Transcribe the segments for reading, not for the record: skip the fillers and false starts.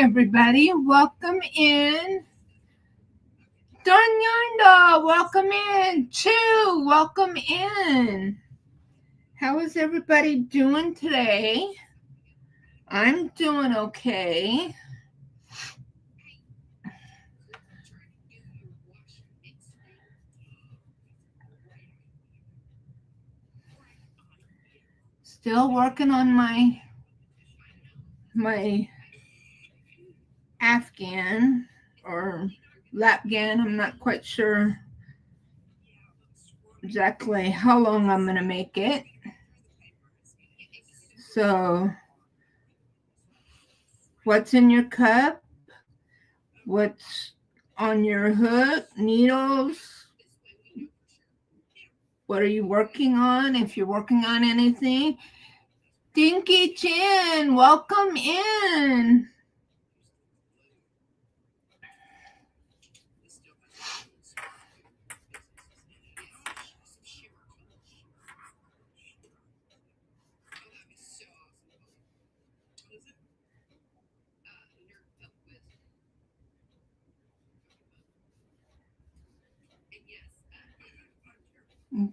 everybody. Welcome in. Donyanda, welcome in. Chu, welcome in. How is everybody doing today? I'm doing okay. Still working on my Afghan or Lapgan. I'm not quite sure exactly how long I'm going to make it. So, what's in your cup? What's on your hook? Needles? What are you working on? If you're working on anything, Dinky Chin, welcome in.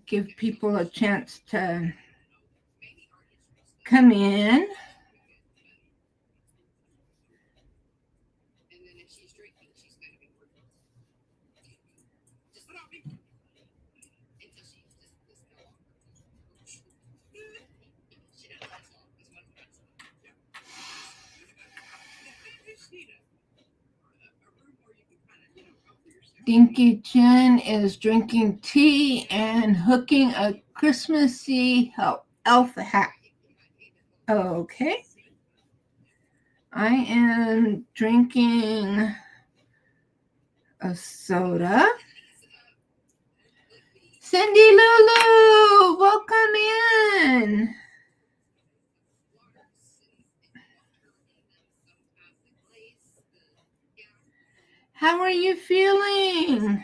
Give people a chance to come in. Dinky Chin is drinking tea and hooking a Christmassy elf hat. Okay. I am drinking a soda. Cindy Lulu, welcome in. How are you feeling?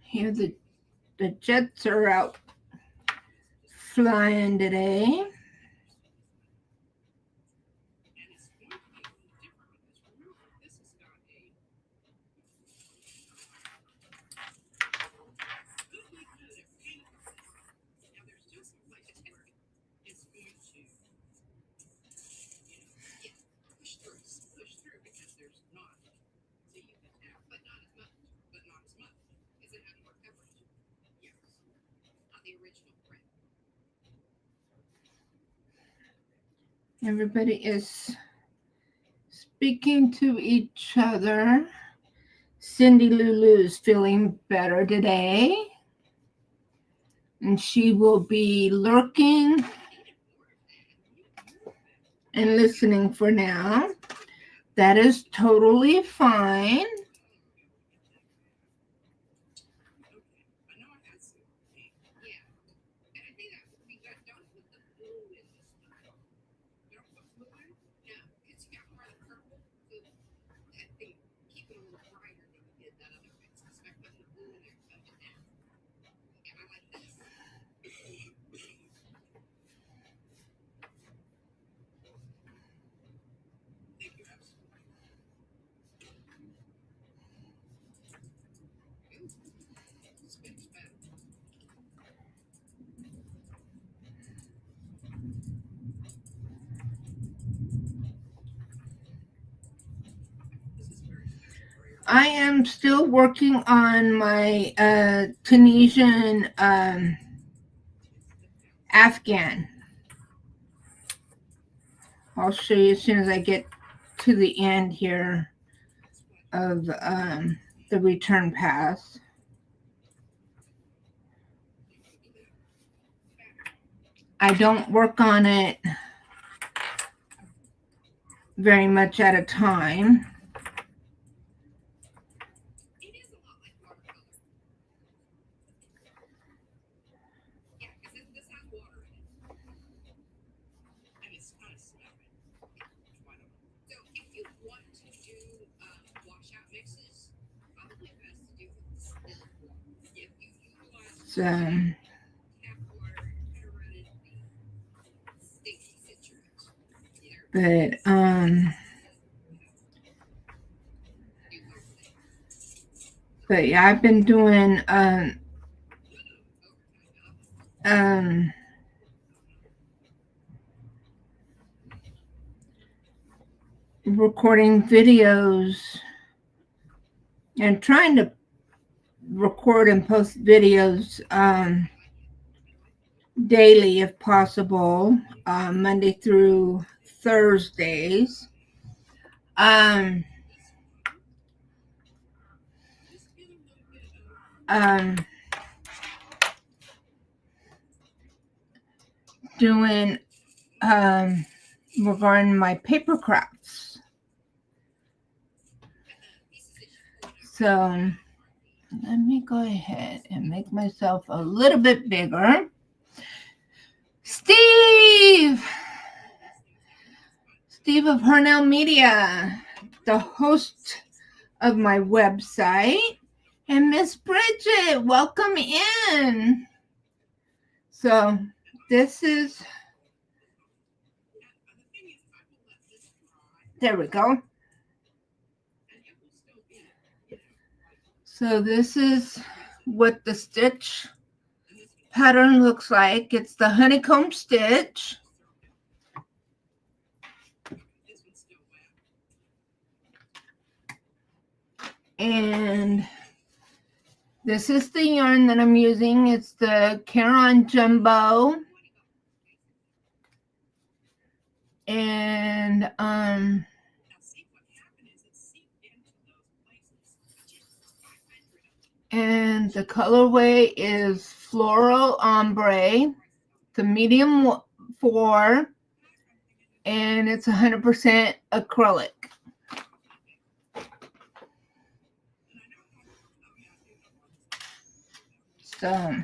Here the jets are out flying today. Everybody is speaking to each other. Cindy Lulu's feeling better today, and she will be lurking and listening for now. That is totally fine. I am still working on my Tunisian Afghan. I'll show you as soon as I get to the end here of the return pass. I don't work on it very much at a time. So, but yeah, I've been doing recording videos and trying to record and post videos daily if possible, Monday through Thursdays. Doing regarding my paper crafts. So let me go ahead and make myself a little bit bigger. Steve of Hernell Media, the host of my website, and Miss Bridget, welcome in. So this is, there we go. So this is what the stitch pattern looks like. It's the honeycomb stitch. And this is the yarn that I'm using. It's the Caron Jumbo. And the colorway is Floral Ombre, the medium 4, and it's 100% acrylic. So,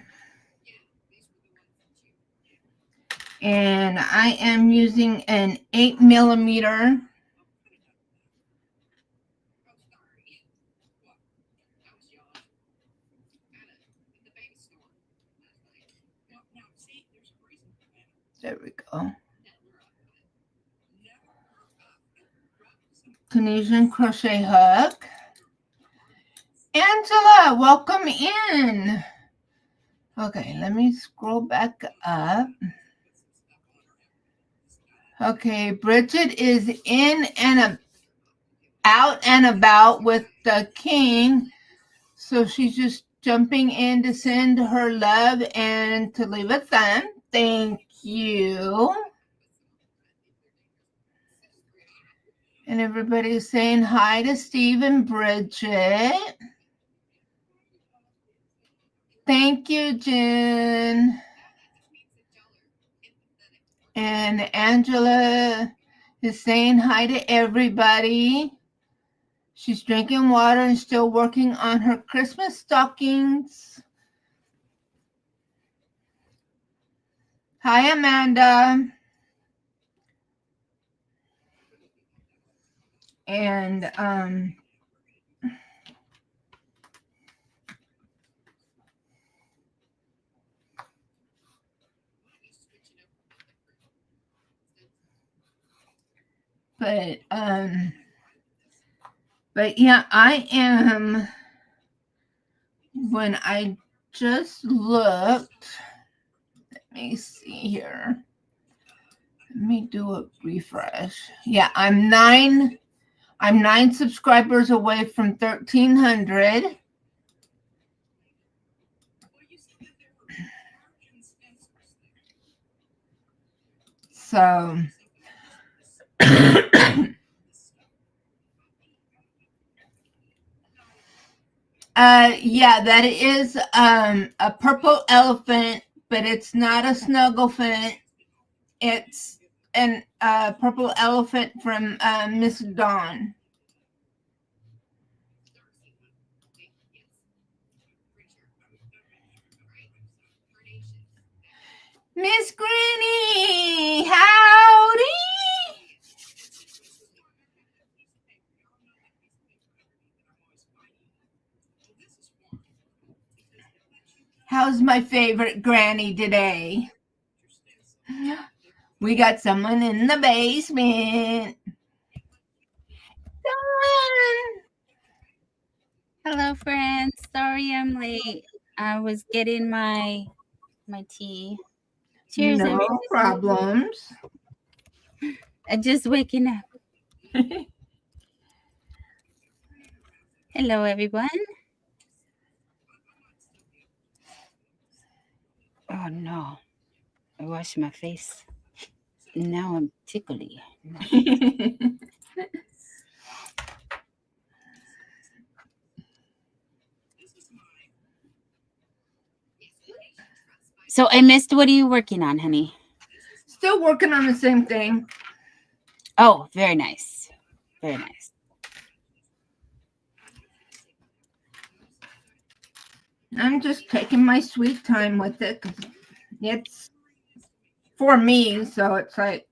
and I am using an 8mm there we go. Tunisian crochet hook. Angela, welcome in. Okay, let me scroll back up. Okay, Bridget is in and out and about with the king. So she's just jumping in to send her love and to leave a thumb. Thank you. And everybody's saying hi to Steve and Bridget. Thank you, Jen. And Angela is saying hi to everybody. She's drinking water and still working on her Christmas stockings. Hi, Amanda. And but yeah, I am, when I just looked, let me see here. Let me do a refresh. Yeah, I'm 9 subscribers away from 1,300. So Yeah, that is a purple elephant, but it's not a snugglephant. It's an purple elephant from Miss Dawn. Miss Granny, howdy! How's my favorite granny today? We got someone in the basement. Dawn! Hello, friends. Sorry I'm late. I was getting my tea. Cheers, No everybody. problems. I'm just waking up. Hello, everyone. Oh no, I washed my face. Now I'm tickly. So I missed. What are you working on, honey? Still working on the same thing. Oh, very nice. Very nice. I'm just taking my sweet time with it. 'Cause it's for me, so it's like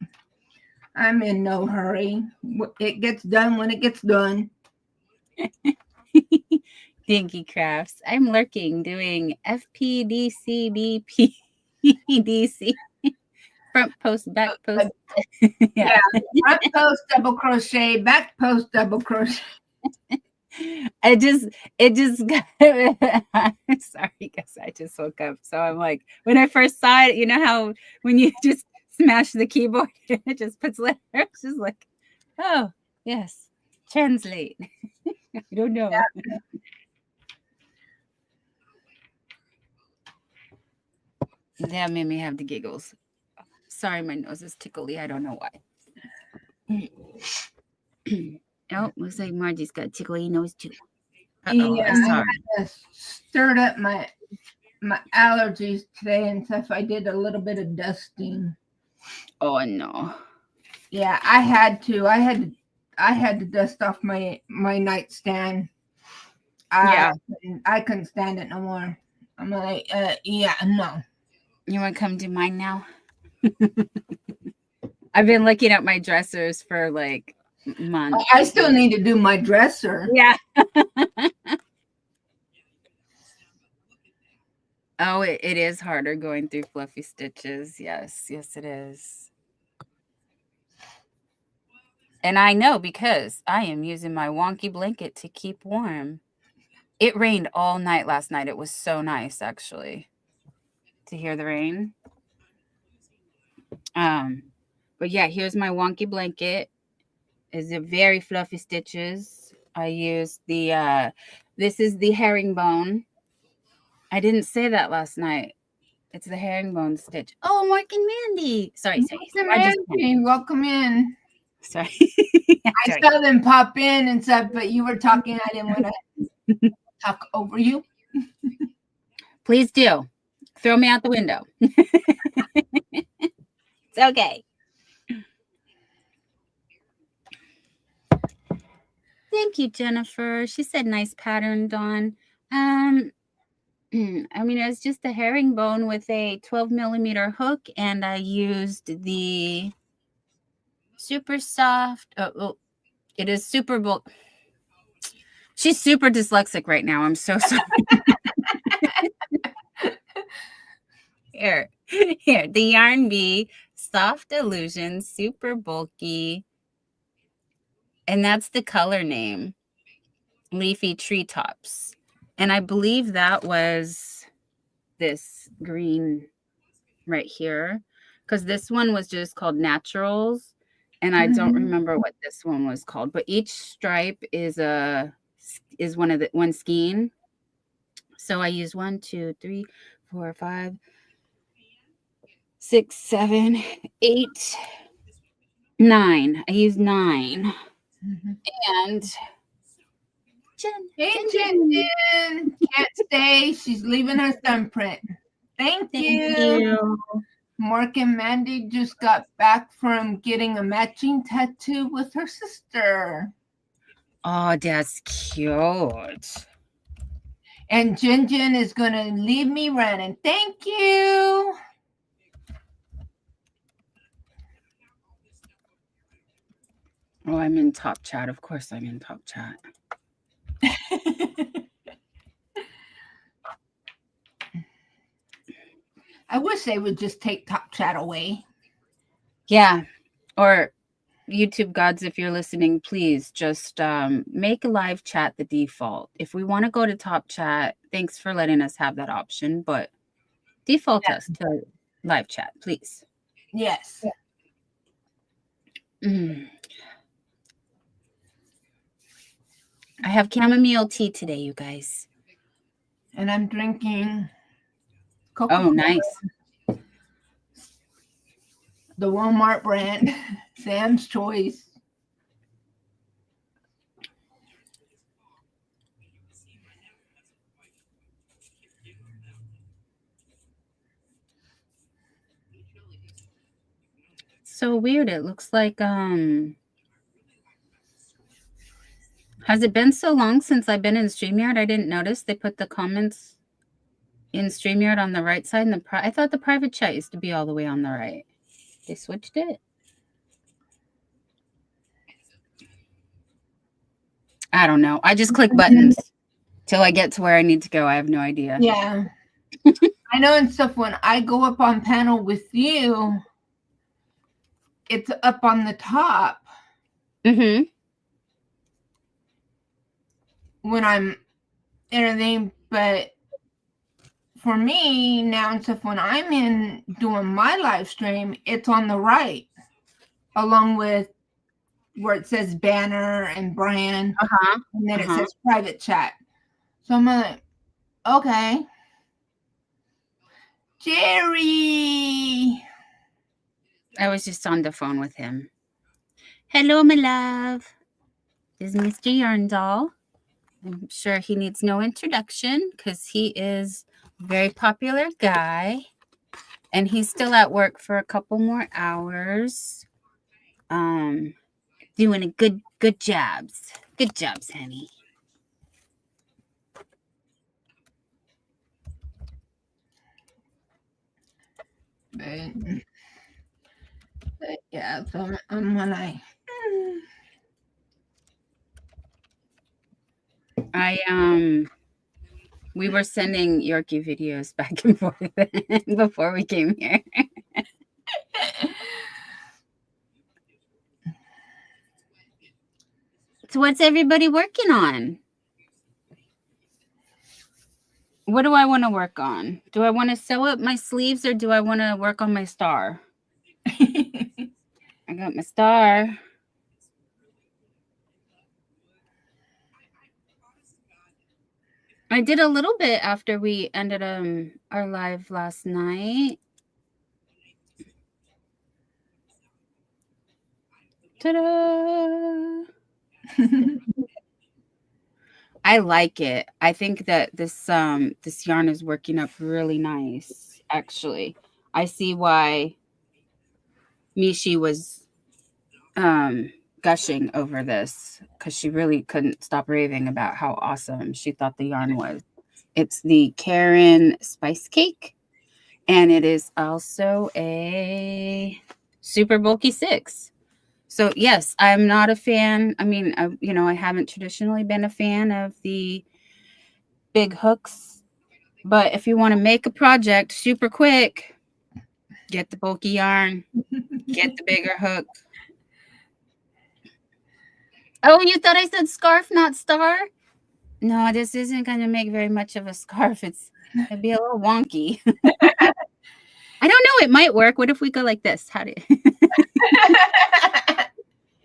I'm in no hurry. It gets done when it gets done. Dinky Crafts. I'm lurking doing FPDCBPDC. Front post, back post. Yeah. Front post double crochet, back post double crochet. It just got sorry guys, I just woke up. So I'm like, when I first saw it, you know how when you just smash the keyboard, it just puts letters. It's just like, oh yes, translate. I don't know. Yeah. That made me have the giggles. Sorry, my nose is tickly. I don't know why. Oh, looks like Margie's got a tickly nose too. Yeah, I stirred up my allergies today and stuff. I did a little bit of dusting. Oh no. Yeah, I had to. I had to dust off my nightstand. Yeah. I couldn't stand it no more. I'm like, yeah, no. You want to come do mine now? I've been looking at my dressers for like months. I still need to do my dresser. Yeah. Oh, it is harder going through fluffy stitches. Yes, yes, it is. And I know because I am using my wonky blanket to keep warm. It rained all night last night. It was so nice, actually, to hear the rain. But yeah, here's my wonky blanket. It's a very fluffy stitches. I use the this is the herringbone. I didn't say that last night. It's the herringbone stitch. Oh, Mark and Mandy. Sorry. Mandy, welcome in. Sorry. I saw them pop in and stuff, but you were talking. I didn't want to talk over you. Please do. Throw me out the window. It's okay. Thank you, Jennifer. She said nice pattern, Dawn. I mean, it's just a herringbone with a 12 millimeter hook, and I used the super soft. Oh, it is super bulk. She's super dyslexic right now. I'm so sorry. Here, the Yarn Bee Soft Illusion Super Bulky, and that's the color name, Leafy Treetops. And I believe that was this green right here, because this one was just called Naturals, and I don't remember what this one was called. But each stripe is one skein. So I use 1, 2, 3, 4, 5, 6, 7, 8, 9. I use 9, and Jen. Hey, Jen. Jen. Can't stay. She's leaving her thumbprint. Thank you. you. Mark and Mandy just got back from getting a matching tattoo with her sister. Oh, that's cute. And Jen is going to leave me running. Thank you. Oh, I'm in top chat. Of course I'm in top chat. I wish they would just take top chat away. Yeah. Or YouTube gods, if you're listening, please just make a live chat the default. If we want to go to top chat, thanks for letting us have that option, but default us to live chat, please. Yes. I have chamomile tea today, you guys. And I'm drinking Coca-Cola. Oh, nice. The Walmart brand, Sam's Choice. So weird. It looks like has it been so long since I've been in StreamYard? I didn't notice they put the comments in StreamYard on the right side, and I thought the private chat used to be all the way on the right. They switched it. I don't know. I just click buttons till I get to where I need to go. I have no idea. Yeah. I know and stuff when I go up on panel with you, it's up on the top. Mm-hmm. When I'm anything, but for me now and stuff when I'm in doing my live stream, it's on the right, along with where it says banner and brand, and then it says private chat. So I'm like, okay, Jerry. I was just on the phone with him. Hello, my love. This is Mr. Yarn Doll. I'm sure he needs no introduction because he is a very popular guy. And he's still at work for a couple more hours. Doing a good jobs. Good jobs, honey. But yeah, so I'm when we were sending Yorkie videos back and forth before we came here. So what's everybody working on? What do I want to work on? Do I want to sew up my sleeves or do I want to work on my star? I got my star. I did a little bit after we ended our live last night. Ta-da! I like it. I think that this yarn is working up really nice, actually. I see why Mishi was gushing over this because she really couldn't stop raving about how awesome she thought the yarn was. It's the Karen Spice Cake, and it is also a super bulky 6. So yes, I'm not a fan. I mean, I haven't traditionally been a fan of the big hooks, but if you want to make a project super quick, get the bulky yarn, get the bigger hook. Oh, you thought I said scarf, not star? No, this isn't going to make very much of a scarf. It'd be a little wonky. I don't know. It might work. What if we go like this?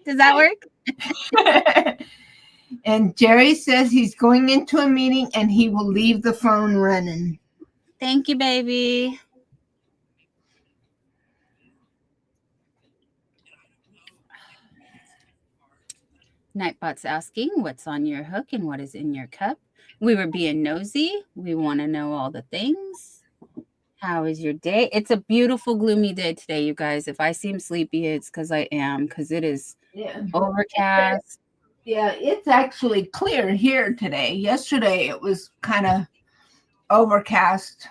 Does that work? And Jerry says he's going into a meeting and he will leave the phone running. Thank you, baby. Nightbot's asking what's on your hook and what is in your cup. We were being nosy. We want to know all the things. How is your day? It's a beautiful, gloomy day today, you guys. If I seem sleepy, it's because I am, because it is overcast. Yeah, it's actually clear here today. Yesterday it was kind of overcast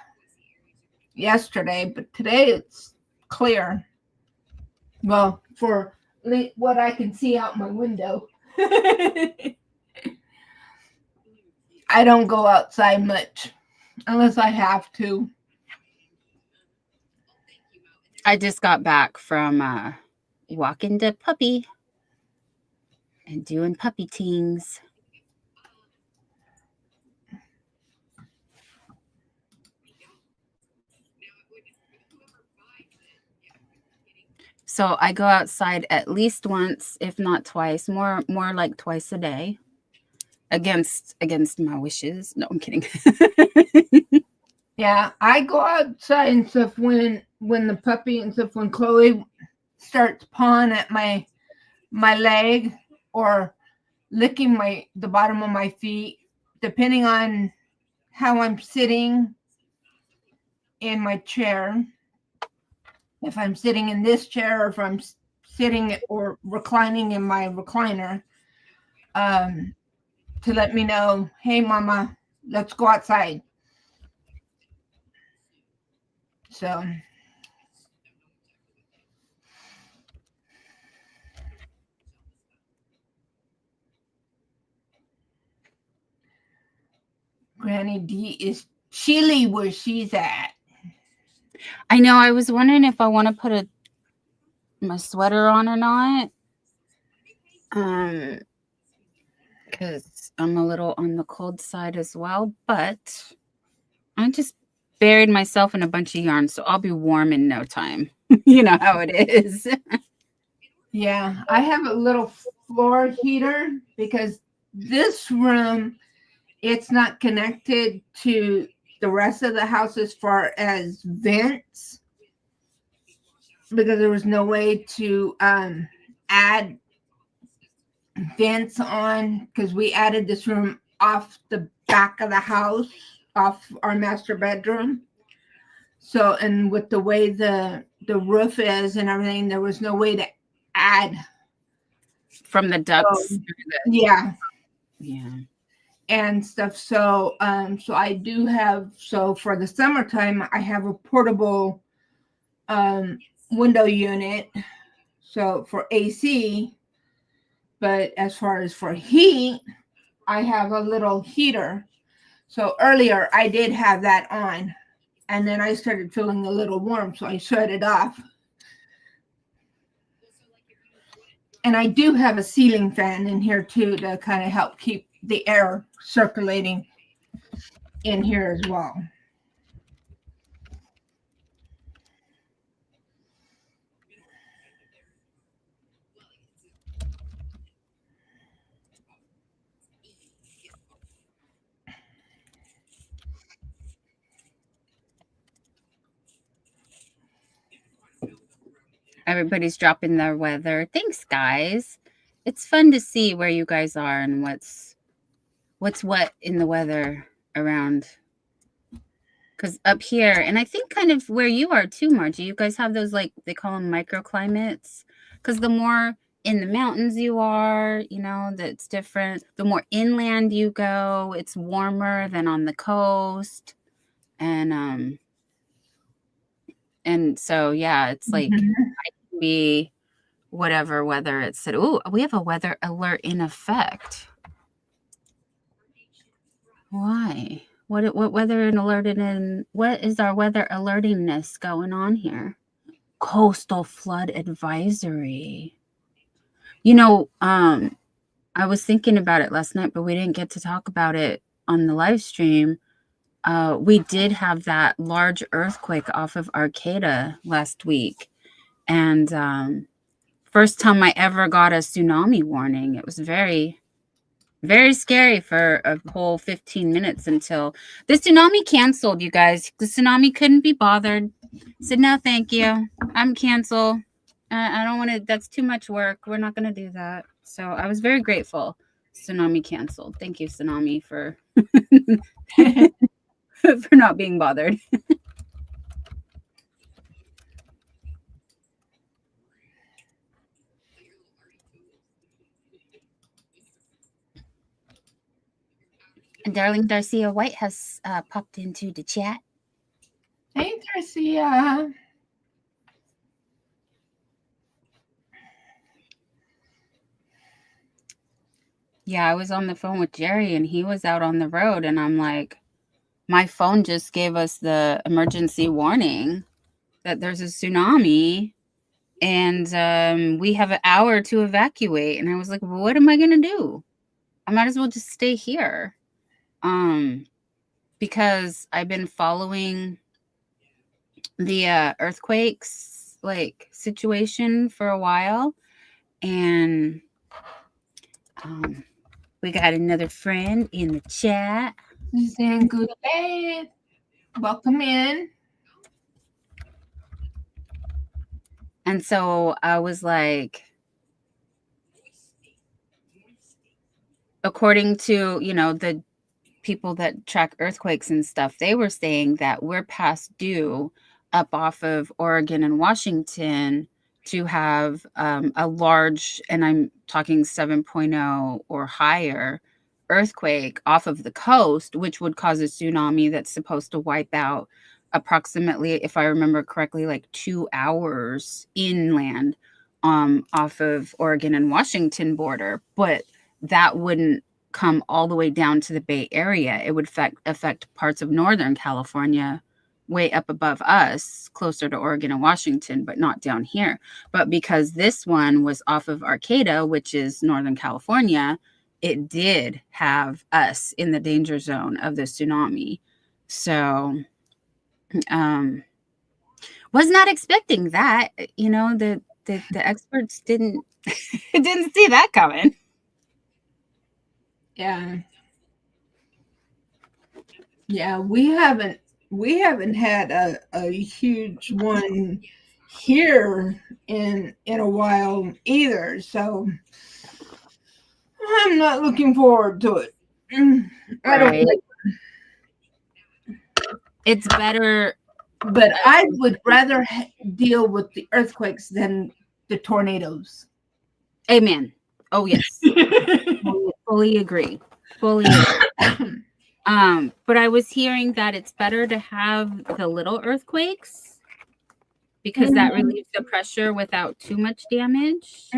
yesterday, but today it's clear. Well, for what I can see out my window. I don't go outside much unless I have to. I just got back from walking the puppy and doing puppy things. So I go outside at least once, if not twice, more like twice a day. Against my wishes. No, I'm kidding. Yeah, I go outside and stuff when the puppy and stuff, when Chloe starts pawing at my leg or licking the bottom of my feet, depending on how I'm sitting in my chair. If I'm sitting in this chair or if I'm sitting or reclining in my recliner, to let me know, hey, Mama, let's go outside. So Granny D is chilly where she's at. I know. I was wondering if I want to put my sweater on or not. Because I'm a little on the cold side as well, but I just buried myself in a bunch of yarn, so I'll be warm in no time. You know how it is. Yeah, I have a little floor heater because this room, it's not connected to the rest of the house as far as vents, because there was no way to add vents on, because we added this room off the back of the house, off our master bedroom. So, and with the way the roof is and everything, there was no way to add from the ducts. So, yeah. Yeah. And stuff. So, so I do have, so for the summertime, I have a portable window unit. So for AC, but as far as for heat, I have a little heater. So earlier I did have that on, and then I started feeling a little warm, so I shut it off. And I do have a ceiling fan in here too to kind of help keep the air circulating in here as well. Everybody's dropping their weather. Thanks, guys. It's fun to see where you guys are and what's what in the weather around. Because up here, and I think kind of where you are too, Margie, you guys have those, like, they call them microclimates. Because the more in the mountains you are, you know, that's different. The more inland you go, it's warmer than on the coast. And so, yeah, it's like I can be whatever weather it said. Oh, we have a weather alert in effect. Why? What weather alerted in? What is our weather alertingness going on here? Coastal flood advisory. You know, I was thinking about it last night, but we didn't get to talk about it on the live stream. We did have that large earthquake off of Arcata last week, and first time I ever got a tsunami warning. It was very, very scary for a whole 15 minutes until the tsunami canceled, you guys. The tsunami couldn't be bothered. Said, no, thank you. I'm cancel. I don't want to. That's too much work. We're not going to do that. So I was very grateful. Tsunami canceled. Thank you, Tsunami, for for not being bothered. And darling Darcia White has popped into the chat. Hey, Garcia. Yeah, I was on the phone with Jerry and he was out on the road, and I'm like, my phone just gave us the emergency warning that there's a tsunami and we have an hour to evacuate. And I was like, well, what am I gonna do? I might as well just stay here. Because I've been following the earthquakes like situation for a while, and we got another friend in the chat. Saying good day. Welcome in. And so I was like, according to, the people that track earthquakes and stuff, they were saying that we're past due up off of Oregon and Washington to have a large, and I'm talking 7.0 or higher, earthquake off of the coast, which would cause a tsunami that's supposed to wipe out approximately, if I remember correctly, like 2 hours inland off of Oregon and Washington border. But that wouldn't come all the way down to the Bay Area. It would affect parts of Northern California way up above us, closer to Oregon and Washington, but not down here. But because this one was off of Arcata, which is Northern California, it did have us in the danger zone of the tsunami. So was not expecting that. The experts didn't didn't see that coming. Yeah, we haven't had a huge one here in a while either, so I'm not looking forward to it. I don't Right. like, It's better. but I would rather deal with the earthquakes than the tornadoes. Amen. Oh yes. Fully agree. Fully agree. But I was hearing that it's better to have the little earthquakes because that relieves the pressure without too much damage,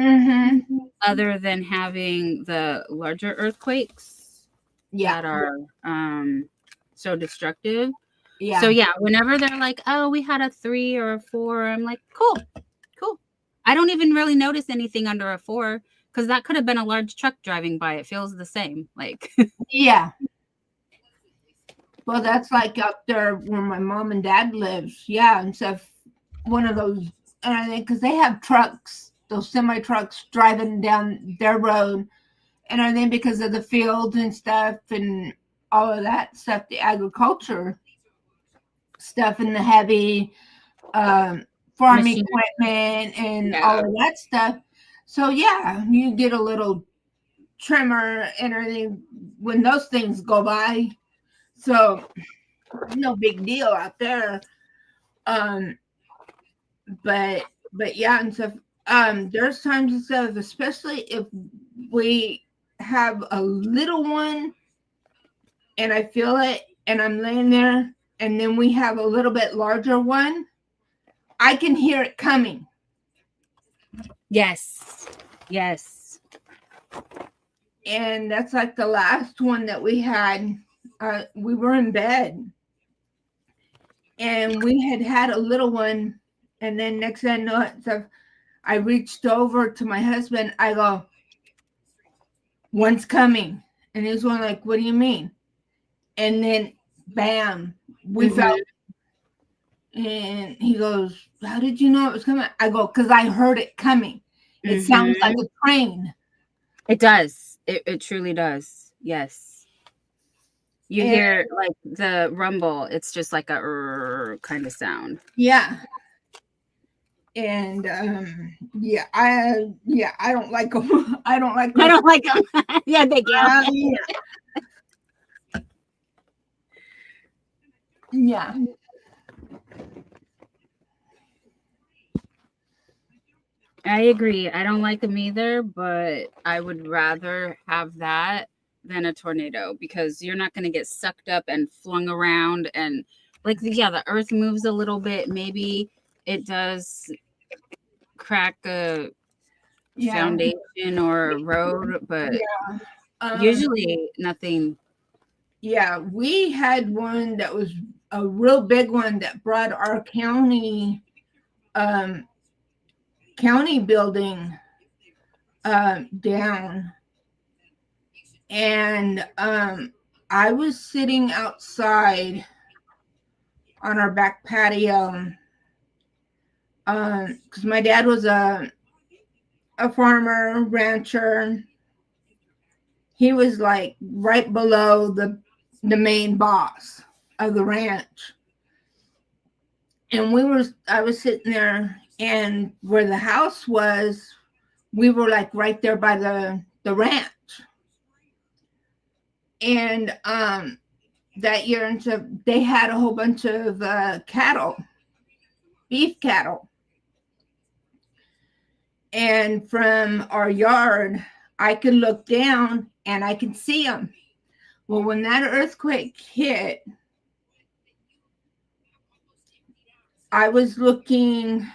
other than having the larger earthquakes that are so destructive. Yeah. So yeah, whenever they're like, oh, we had a 3 or a 4, I'm like, cool. I don't even really notice anything under a 4 because that could have been a large truck driving by. It feels the same. Like, yeah. Well, that's like up there where my mom and dad lives. Yeah, and so one of those, and I think because they have trucks, those semi trucks driving down their road, and I think because of the fields and stuff and all of that stuff, the agriculture stuff and the heavy farming equipment and all of that stuff. So yeah, you get a little tremor and everything when those things go by. So no big deal out there. But yeah, and stuff. There's times and stuff, especially if we have a little one and I feel it and I'm laying there, and then we have a little bit larger one, I can hear it coming. Yes. And that's like the last one that we had. We were in bed and we had a little one, and then next thing I know, so I reached over to my husband. I go, one's coming. And he's going like, what do you mean? And then bam, we felt. And he goes, how did you know it was coming? I go, because I heard it coming. It sounds like a train. It does. It truly does. Yes. You hear like the rumble. It's just like a kind of sound. Yeah. And I don't like them. I don't like I those. don't like them. Yeah, thank you. Yeah. Yeah. I agree. I don't like them either, but I would rather have that than a tornado because you're not going to get sucked up and flung around. And like, yeah, the earth moves a little bit. Maybe it does crack a Yeah. foundation or a road, but Yeah. usually nothing. Yeah. We had one that was a real big one that brought our um, county building down. And I was sitting outside on our back patio because my dad was a farmer, rancher. He was like right below the main boss of the ranch. And I was sitting there, and where the house was, we were like right there by the ranch. And that year, and so they had a whole bunch of cattle, beef cattle. And from our yard, I could look down and I could see them. Well, when that earthquake hit, I was looking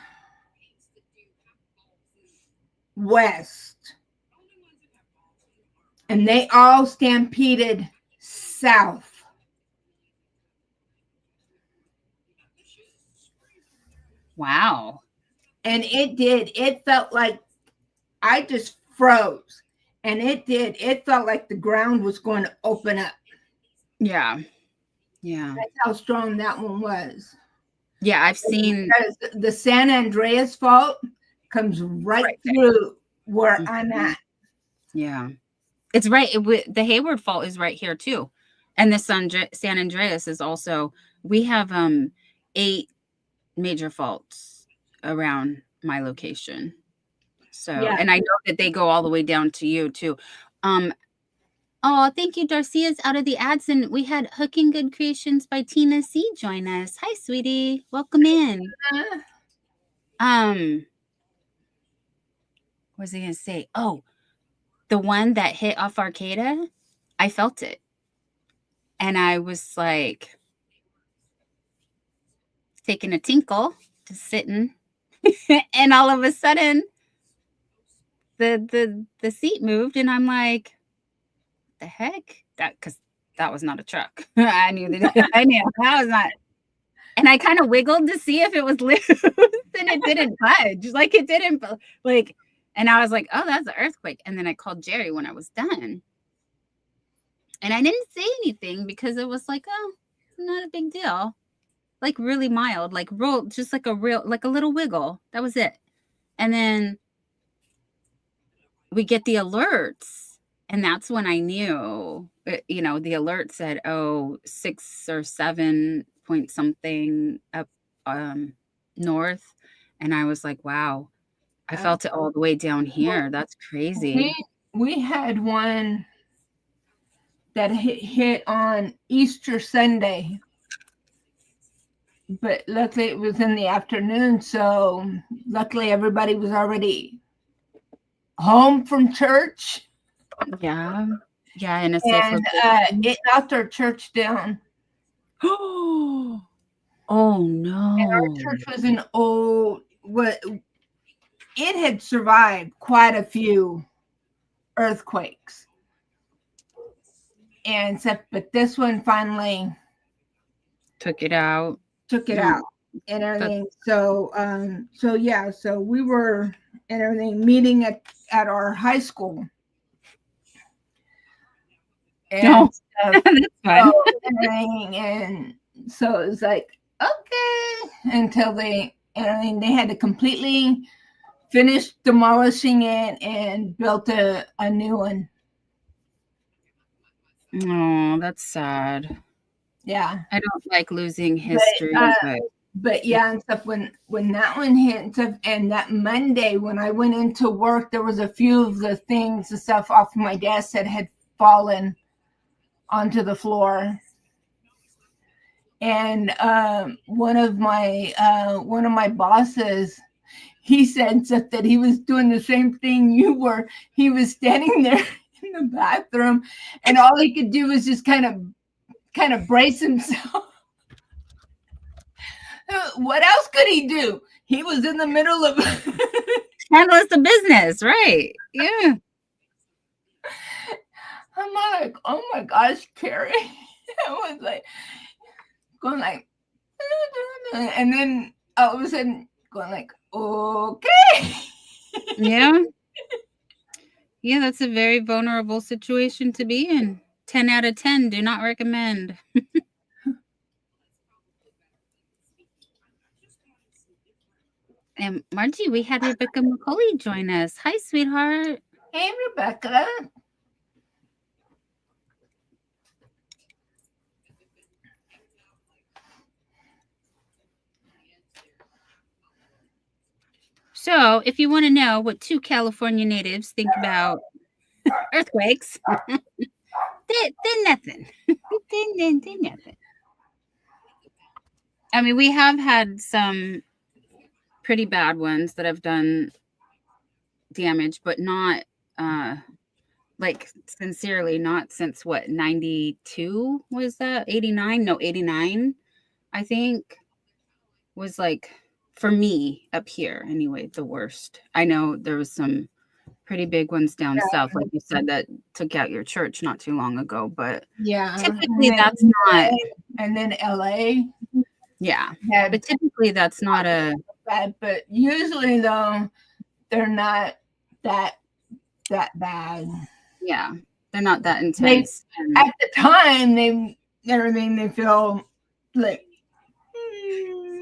west, and they all stampeded south. Wow. And it did. It felt like I just froze. And it did. It felt like the ground was going to open up. Yeah. Yeah. That's how strong that one was. Yeah. I've seen. Because the San Andreas fault comes right through where I'm Mhm. at. Yeah. It's right. The Hayward Fault is right here too, and the San Andreas is also. We have 8 major faults around my location. So, Yeah. and I know that they go all the way down to you too. Um, oh, thank you, Darcia's out of the ads, and we had Hooking Good Creations by Tina C join us. Hi, sweetie, welcome in. What was I gonna say? Oh, the one that hit off Arcata, I felt it. And I was like taking a tinkle, just sitting. And all of a sudden the seat moved and I'm like, the heck? Because that was not a truck. I knew that was not. And I kind of wiggled to see if it was loose and it didn't budge. Like it didn't like, and I was like, oh, that's an earthquake. And then I called Jerry when I was done. And I didn't say anything because it was like, oh, not a big deal. Like really mild, like real, just like like a little wiggle. That was it. And then we get the alerts. And that's when I knew, the alert said, oh, 6 or 7 point something up north. And I was like, wow, I felt it all the way down here. That's crazy. We had one that hit on Easter Sunday, but luckily it was in the afternoon, so luckily everybody was already home from church. Yeah. Yeah, in a safe And location. it knocked our church down. Oh And no. our church was an old, what it had survived quite a few earthquakes. And so, but this one finally Took it out. took it out and everything. So yeah, so we were and everything meeting at our high school. And No. That's fun. and so it was like, okay, until they had to completely finish demolishing it and built a new one. Oh, that's sad. Yeah. I don't like losing history, but But yeah, and stuff when that one hit and stuff, and that Monday when I went into work, there was a few of the things and stuff off my desk that had fallen onto the floor. And one of my bosses, he said stuff that he was doing the same thing you were. He was standing there in the bathroom, and all he could do was just kind of brace himself. What else could he do? He was in the middle of. Handles the business, right? Yeah. I'm like, oh my gosh, Carrie. I was like going like, and then all of a sudden going like, okay. Yeah. Yeah, that's a very vulnerable situation to be in. 10 out of 10, do not recommend. And Margie, we had Rebecca McCauley join us. Hi, sweetheart. Hey, Rebecca. So, if you want to know what two California natives think about earthquakes, they're nothing. they're nothing. I mean, we have had some pretty bad ones that have done damage, but not like sincerely not since what 92 was that 89 no 89 I think was like for me up here anyway the worst. I know there was some pretty big ones down south like you said that took out your church not too long ago, but Yeah. typically that's not. And then LA. Yeah, but typically that's not a bad, but usually though they're not that bad. Yeah, they're not that intense. At the time they feel like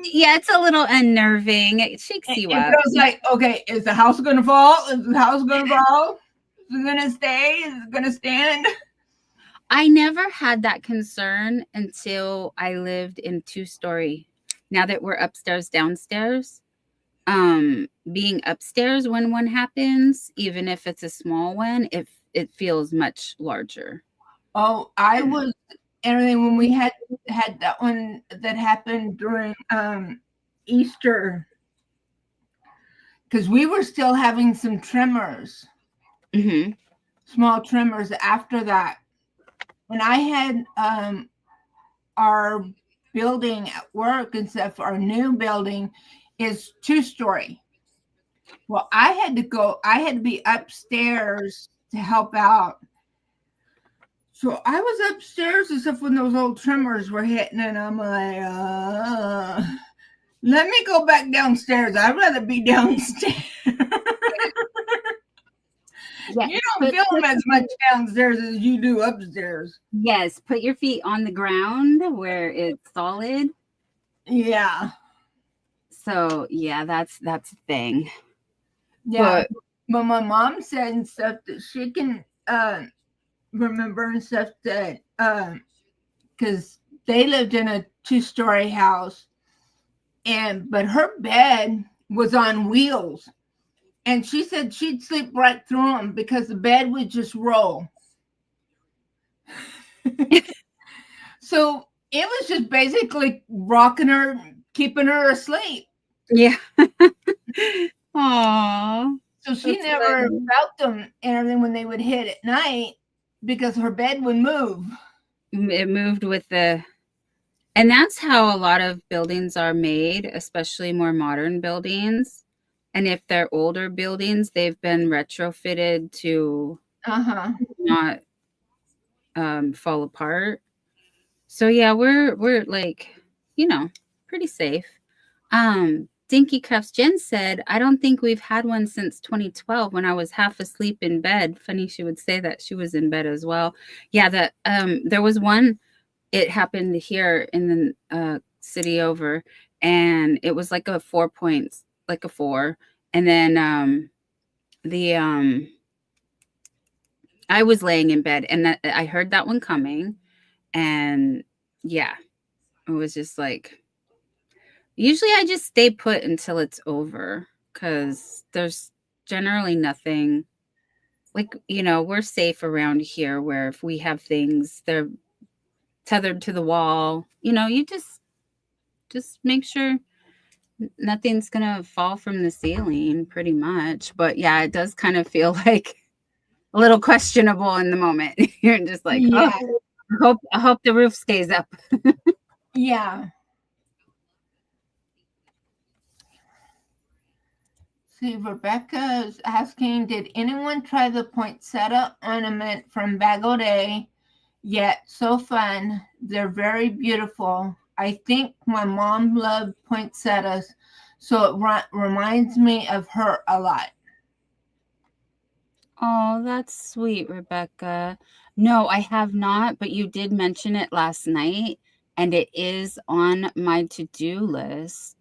yeah, it's a little unnerving. It shakes you up. It feels like, okay, is the house gonna fall? Is the house gonna fall? Is it gonna stay? Is it gonna stand? I never had that concern until I lived in 2-story. Now that we're upstairs, downstairs, being upstairs when one happens, even if it's a small one, it feels much larger. Oh, I was everything when we had that one that happened during Easter, because we were still having some tremors, small tremors after that. And I had our building at work and stuff, our new building is 2-story. Well, I had to be upstairs to help out. So I was upstairs and stuff when those old tremors were hitting, and I'm like, let me go back downstairs. I'd rather be downstairs. Yeah, you don't feel them as much downstairs as you do upstairs. Yes, put your feet on the ground where it's solid. Yeah. So yeah, that's a thing. Yeah, but my mom said and stuff that she can remember and stuff that because they lived in a 2-story house, but her bed was on wheels. And she said she'd sleep right through them because the bed would just roll. So it was just basically rocking her, keeping her asleep. Yeah. Aww. So she never felt them and everything when they would hit at night because her bed would move. It moved with the. And that's how a lot of buildings are made, especially more modern buildings. And if they're older buildings, they've been retrofitted to not fall apart. So yeah, we're like, pretty safe. Dinky Crafts Jen said, I don't think we've had one since 2012 when I was half asleep in bed. Funny she would say that she was in bed as well. Yeah, that there was one. It happened here in the city over, and it was like a 4 points, like a 4. And then I was laying in bed, and I heard that one coming, and yeah, it was just like, Usually I just stay put until it's over because there's generally nothing like, we're safe around here where if we have things, they're tethered to the wall. You just make sure nothing's gonna fall from the ceiling pretty much. But yeah, it does kind of feel like a little questionable in the moment. You're just like, oh, Yeah, I hope the roof stays up. yeah. See, Rebecca is asking, did anyone try the poinsettia ornament from Bagode yet? So fun. They're very beautiful. I think my mom loved poinsettias, so it reminds me of her a lot. Oh, that's sweet, Rebecca. No, I have not, but you did mention it last night, and it is on my to-do list.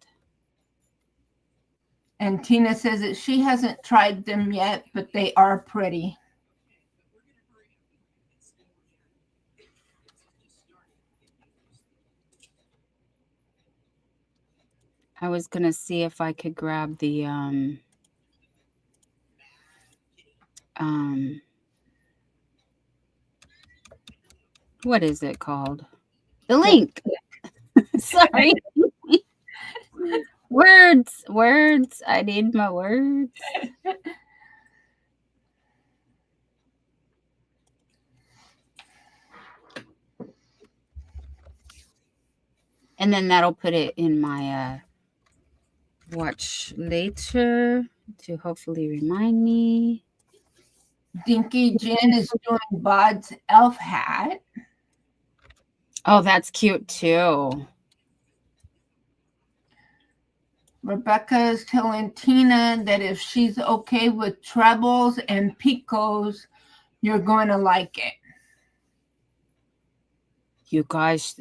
And Tina says that she hasn't tried them yet, but they are pretty. I was gonna see if I could grab the um what is it called? The link. Sorry. Words. I need my words. And then that'll put it in my watch later to hopefully remind me. Dinky Jen is doing Bod's elf hat. Oh, that's cute too. Rebecca is telling Tina that if she's okay with trebles and picots, you're going to like it. You guys,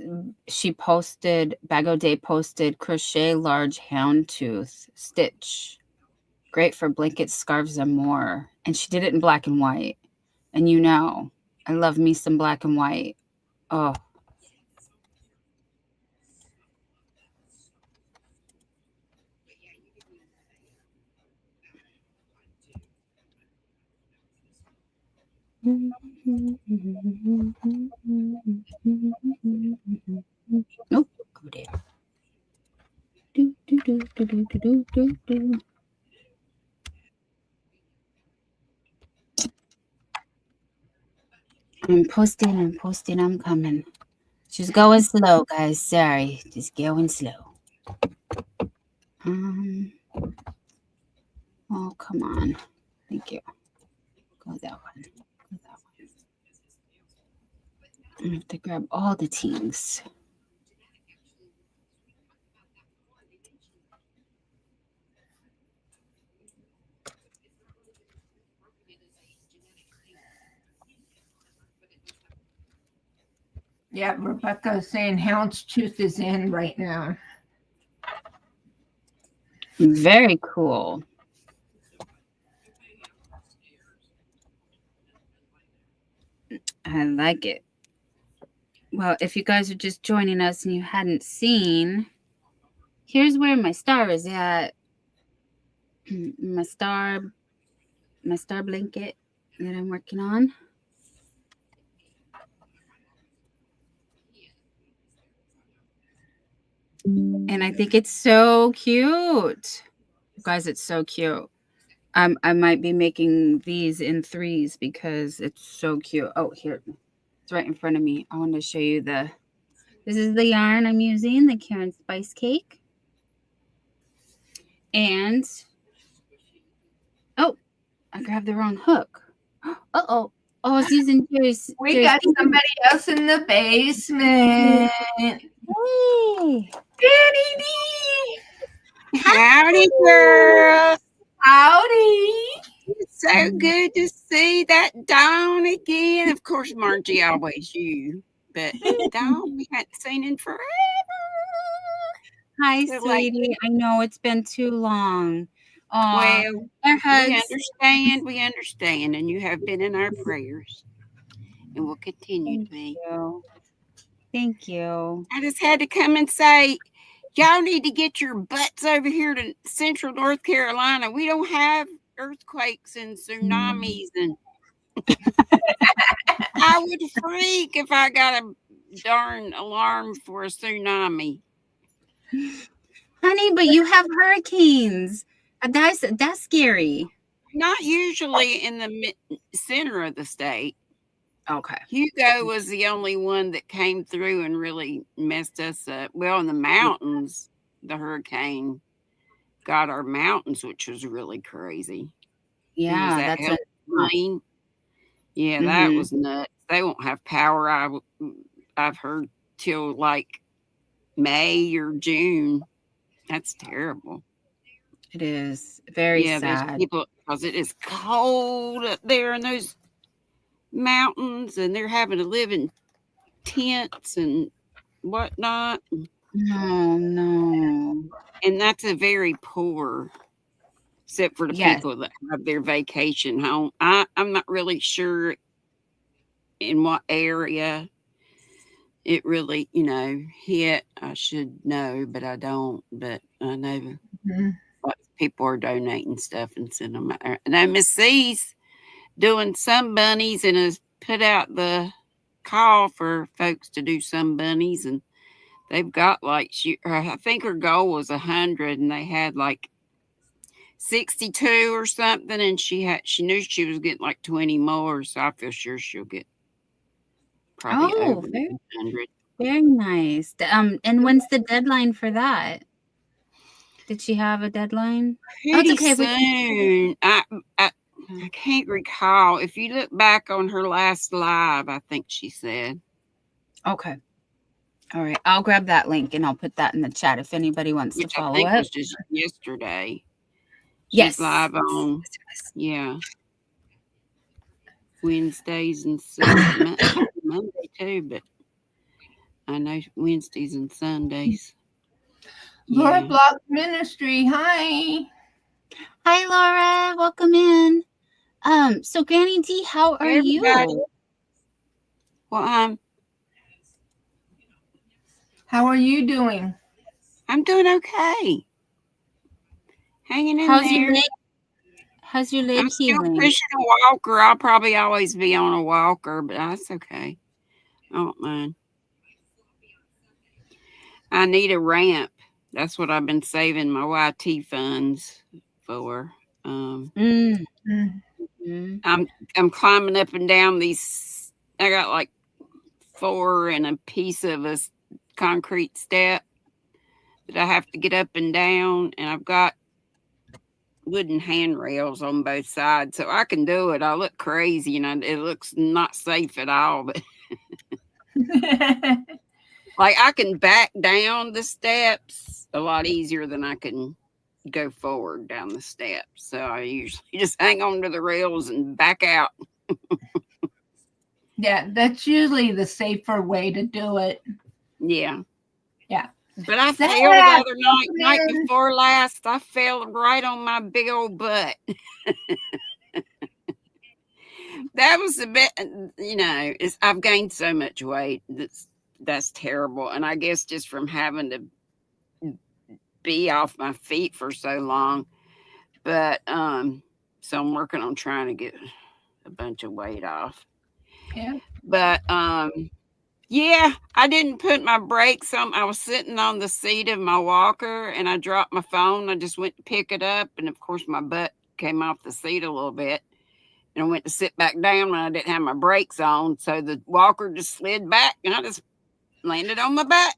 Bagode posted crochet large houndtooth stitch. Great for blankets, scarves, and more. And she did it in black and white. And I love me some black and white. Oh, nope, go there. Do, do, do, do, do, do, do, do. I'm coming. She's going slow, guys. Sorry, just going slow. Um, oh, come on. Thank you. Go that one. Go that one. I have to grab all the things. Yeah, Rebecca is saying houndstooth is in right now. Very cool. I like it. Well, if you guys are just joining us and you hadn't seen, here's where my star is at. my star blanket that I'm working on. And I think it's so cute. Guys, it's so cute. I might be making these in threes because it's so cute. Oh, here. It's right in front of me. I want to show you this is the yarn I'm using, the Karen Spice Cake. And, oh, I grabbed the wrong hook. Uh-oh. Oh, I was using Jerry's. We got somebody else in the basement. Hey. Daddy D. Howdy, girls. Howdy. It's so good to see that Dawn again. Of course, Margie, always you. But Dawn, we hadn't seen in forever. Hi, So, sweetie. I know it's been too long. Well, our hugs. we understand, and you have been in our prayers, and will continue to be. Thank you. I just had to come and say, Y'all need to get your butts over here to Central North Carolina. We don't have earthquakes and tsunamis, and I would freak if I got a darn alarm for a tsunami. Honey, but you have hurricanes. That's scary. Not usually in the center of the state. Okay. Hugo was the only one that came through and really messed us up. Well, in the mountains, the hurricane got our mountains, which was really crazy. Who was Yeah, that? that's a Helene? Yeah, that was nuts. They won't have power. I've heard till like May or June. That's terrible. it is very Yeah, there's sad. people because it is cold up there in those mountains, and they're having to live in tents and whatnot. No. And that's a very poor, except for the Yes. people that have their vacation home. I'm not really sure in what area it really, hit. I should know, but I don't. But I know lots of people are donating stuff and sending them out there. And I Miss C's doing some bunnies and has put out the call for folks to do some bunnies, and they've got like I think her goal was 100, and they had like 62 or something, and she knew she was getting like 20 more, so I feel sure she'll get probably over 100. Very nice. And when's the deadline for that? Did she have a deadline? Pretty soon. I can't recall. If you look back on her last live, I think she said. Okay. All right. I'll grab that link and I'll put that in the chat if anybody wants to follow I think up. it was just yesterday. Yes. She's live on, Wednesdays and Monday too, but I know Wednesdays and Sundays. Laura Block Ministry. Hi. Hi, Laura. Welcome in. So Granny D, how are you? Well, how are you doing? I'm doing okay. Hanging in there. How's your leg I'm healing? still pushing a walker. I'll probably always be on a walker, but that's okay. I don't mind. I need a ramp. That's what I've been saving my YT funds for. I'm climbing up and down these. I got like 4 and a piece of a concrete step that I have to get up and down, and I've got wooden handrails on both sides, so I can do it. I look crazy, and it looks not safe at all, but like I can back down the steps a lot easier than I can go forward down the steps. So I usually just hang on to the rails and back out. Yeah, that's usually the safer way to do it. Yeah. Yeah. But I fell the other night before last. I fell right on my big old butt. That was a bit, I've gained so much weight. That's terrible. And I guess just from having to be off my feet for so long. But so I'm working on trying to get a bunch of weight off. Yeah. But yeah, I didn't put my brakes on. I was sitting on the seat of my walker and I dropped my phone. I just went to pick it up, and of course my butt came off the seat a little bit. And I went to sit back down when I didn't have my brakes on. So the walker just slid back and I just landed on my butt.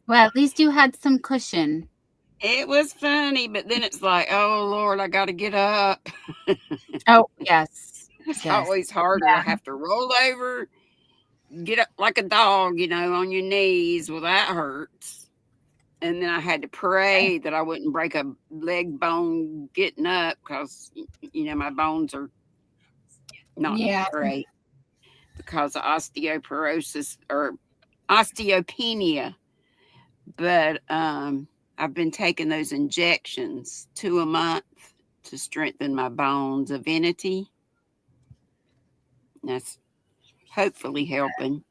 Well, at least you had some cushion. It was funny, but then it's like, oh Lord, I got to get up. Oh, yes. It's always harder. I have to roll over, get up like a dog, on your knees. Well, that hurts. And then I had to pray that I wouldn't break a leg bone getting up because, my bones are not great because of osteoporosis or osteopenia. But I've been taking those injections 2 a month to strengthen my bones. Avinity. That's hopefully helping.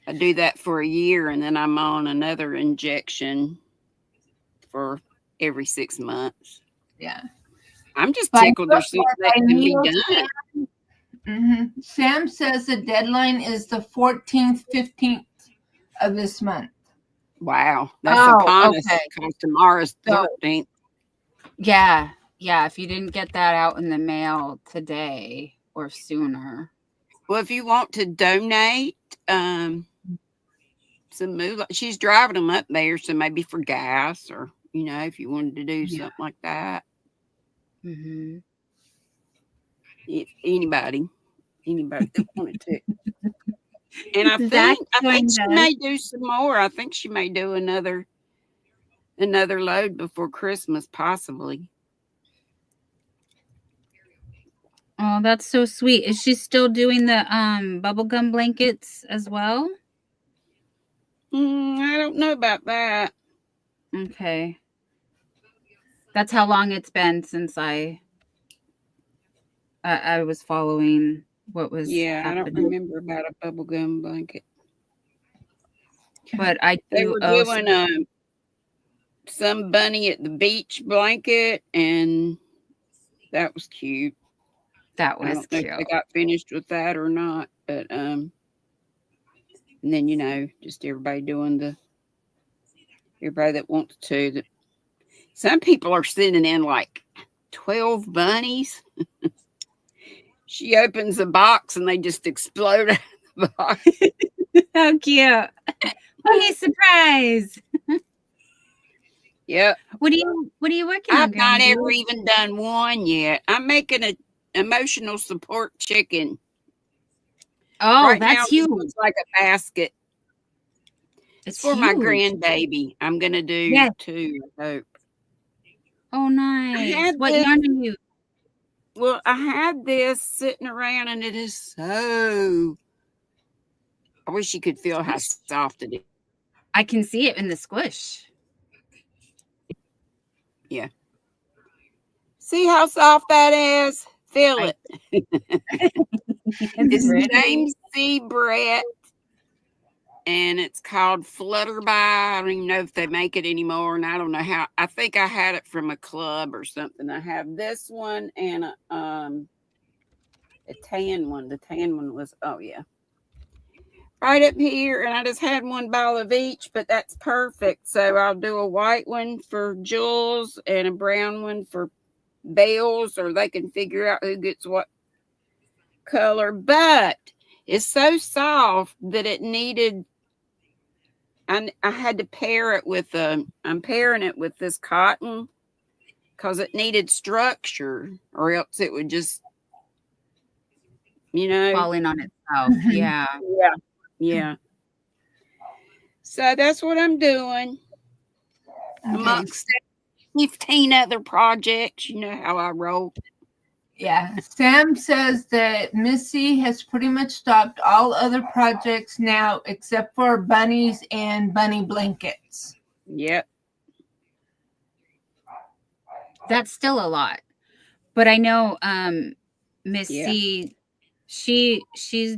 I do that for a year, and then I'm on another injection for every 6 months. Yeah. I'm just By tickled there's something that by can be needle done. Sam says the deadline is the 14th, 15th of this month. Wow, that's Oh, upon us okay. because tomorrow's So 13th. yeah, if you didn't get that out in the mail today or sooner. Well, if you want to donate some moolah, she's driving them up there, so maybe for gas or, if you wanted to do something like that. Mm-hmm. If anybody that wanted to. And I Zach think joined she us. may do some more. I think she may do another load before Christmas, possibly. Oh, that's so sweet. Is she still doing the bubblegum blankets as well? I don't know about that. Okay. That's how long it's been since I was following what was Yeah, I don't happening. remember about a bubblegum blanket. But I They do were doing some bunny at the beach blanket, and that was cute. that I was don't know if cute. they got finished with that or not, but and then just everybody doing everybody that wants to. Some people are sending in like 12 bunnies. She opens a box and they just explode out of the box. How cute. Funny surprise. Yep. What are you working on, I've not Granny? ever even done one yet. I'm making an emotional support chicken. Oh, Right now, that's it huge. looks like a basket. It's for my huge. grandbaby. I'm going to do Yes. 2, I hope. Oh, nice. had What this- yarn are you? Well, I had this sitting around, and it is so. I wish you could feel how soft it is. I can see it in the squish. Yeah. See how soft that is? Feel it. It's James C. Brett, and it's called Flutterby. I don't even know if they make it anymore, and I don't know how. I think I had it from a club or something. I have this one and a tan one. The tan one was, oh yeah, right up here, and I just had one ball of each, but that's perfect. So I'll do a white one for Jules and a brown one for Bells, or they can figure out who gets what color. But it's so soft that it needed. I had to pair it with I'm pairing it with this cotton because it needed structure, or else it would just, falling on itself. Yeah. Yeah. So that's what I'm doing. Okay. Amongst 15 other projects, you know how I roll. Yeah. Sam says that Missy has pretty much stopped all other projects now except for bunnies and bunny blankets. Yep. That's still a lot. But I know Missy, she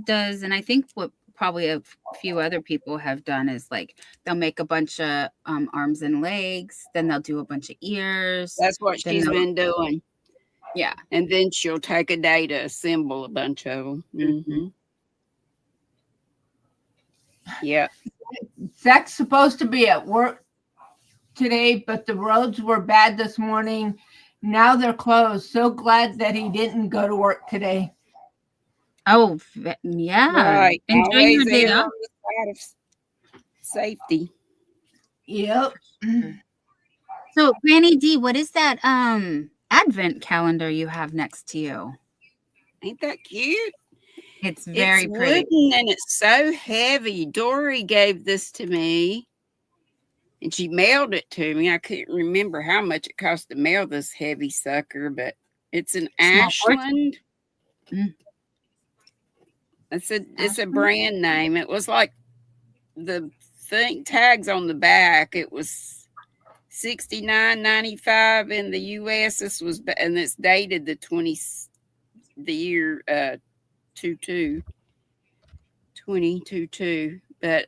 does, and I think what probably a few other people have done is like they'll make a bunch of arms and legs, then they'll do a bunch of ears. That's what she's been doing. Yeah. And then she'll take a day to assemble a bunch of them. Mm-hmm. Yeah. Zach's supposed to be at work today, but the roads were bad this morning. Now they're closed. So glad that he didn't go to work today. Oh, yeah. Right. Enjoy Always your day err off. on the side of safety. Yep. So, Granny D, what is that advent calendar you have next to you? Ain't that cute? It's very It's pretty. wooden and it's so heavy. Dory gave this to me and she mailed it to me. I couldn't remember how much it cost to mail this heavy sucker, but it's an Ashland. It's a brand name. It was like the tags on the back. It was $69.95 in the US. And it's dated the year 22. but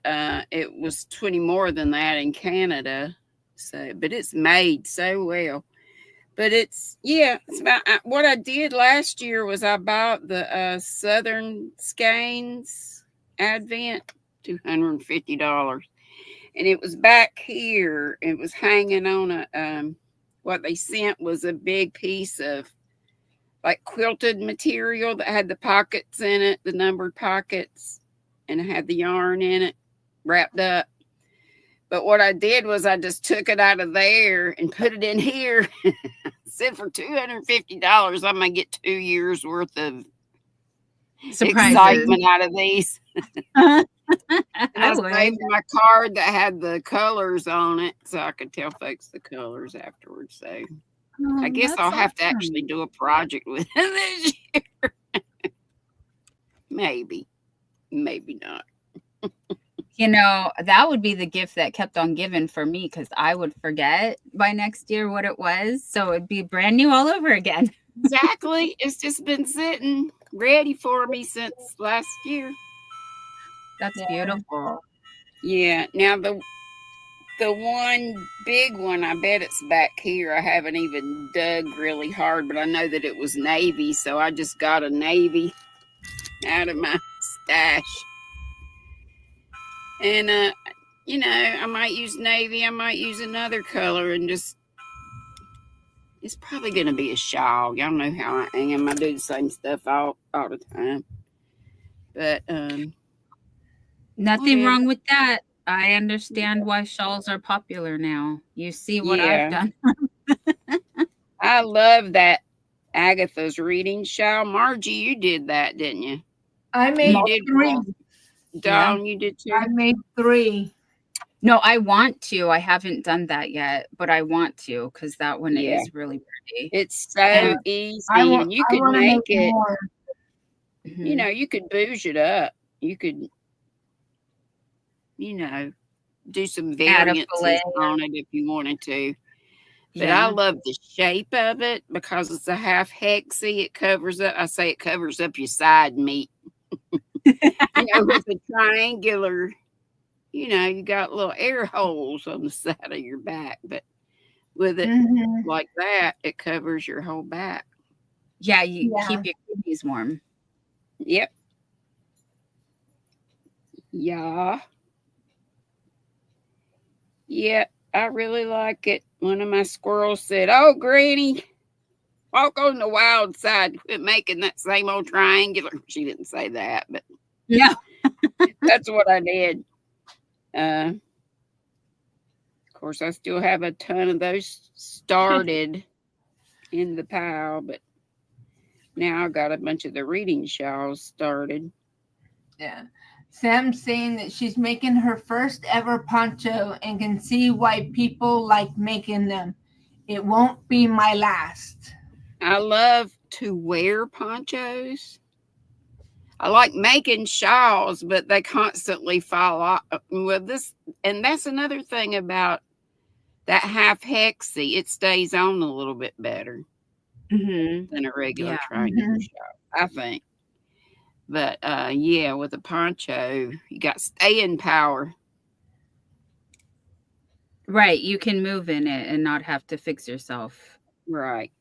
it was 20 more than that in Canada. So, but it's made so well. But it's about what I did last year was I bought the Southern Skeins Advent, $250, and it was back here. It was hanging on a what they sent was a big piece of like quilted material that had the pockets in it, the numbered pockets, and it had the yarn in it wrapped up. But what I did was I just took it out of there and put it in here. Said for $250, I'm gonna get 2 years worth of Surprises. excitement out of these. And I would. saved my card that had the colors on it, so I could tell folks the colors afterwards. So I guess That's I'll have to awesome. actually do a project with it this year. Maybe not. You know, that would be the gift that kept on giving for me because I would forget by next year what it was. So it'd be brand new all over again. Exactly. It's just been sitting ready for me since last year. That's Yeah. beautiful. Yeah. Now the one big one, I bet it's back here. I haven't even dug really hard, but I know that it was navy, so I just got a navy out of my stash. And I might use navy, I might use another color, and just it's probably gonna be a shawl. Y'all know how I am. I do the same stuff all the time. But Nothing whatever. wrong with that. I understand why shawls are popular now. You see what I've done. I love that Agatha's reading shawl. Margie, you did that, didn't you? I made You did 3. one. Dawn, you did too? I made 3. No, I want to. I haven't done that yet, but I want to because that one Yeah. is really pretty. It's so And easy, I and you could wanna make it. more. Mhm. You could bouge it up. You could, do some Add a variances fillet. on it if you wanted to. But I Yeah. love the shape of it because it's a half hexy. It covers up. I say it covers up your side meat. With a triangular. You got little air holes on the side of your back, but with it Mhm. like that, it covers your whole back. Yeah, you Yeah. keep your kidneys warm. Yep. Yeah. Yeah, I really like it. One of my squirrels said, "Oh, Granny, walk on the wild side. Quit making that same old triangular." She didn't say that, but Yeah. that's what I did. Of course, I still have a ton of those started in the pile, but now I got a bunch of the reading shawls started. Yeah. Sam's saying that she's making her first ever poncho and can see why people like making them. It won't be my last. I love to wear ponchos. I like making shawls, but they constantly fall off. Well, that's another thing about that half hexy. It stays on a little bit better Mm-hmm. than a regular Yeah. triangular Mhm. shawl, I think. But yeah, with a poncho, you got staying power. Right. You can move in it and not have to fix yourself. Right.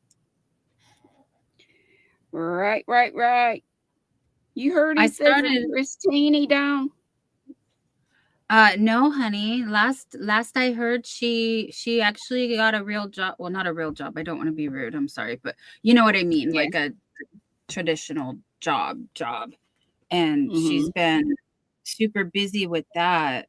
Right. You heard he I said for started Christine down? no, honey. Last I heard she actually got a real job. Well, not a real job. I don't want to be rude. I'm sorry, but you know what I mean, Yeah. like a traditional job. And she's Mm-hmm. been super busy with that.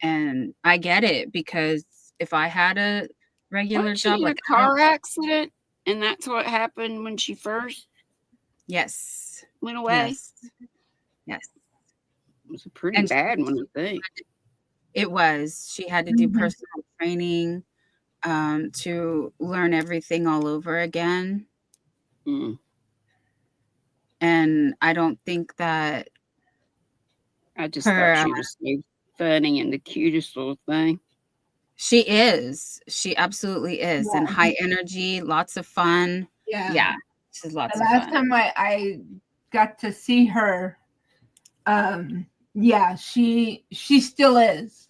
And I get it because if I had a regular Wasn't she job, in a like car accident? And that's what happened when she first yes, went away? yes. It was a pretty And bad one, I think. it was. She had to do Mhm. personal training to learn everything all over again. Mm. And I don't think that I just her thought she was so funny and the cutest little thing. she is. She absolutely is. And Yeah. high energy, lots of fun. Yeah. Yeah. She's lots The of last fun. time I got to see her, yeah, she still is.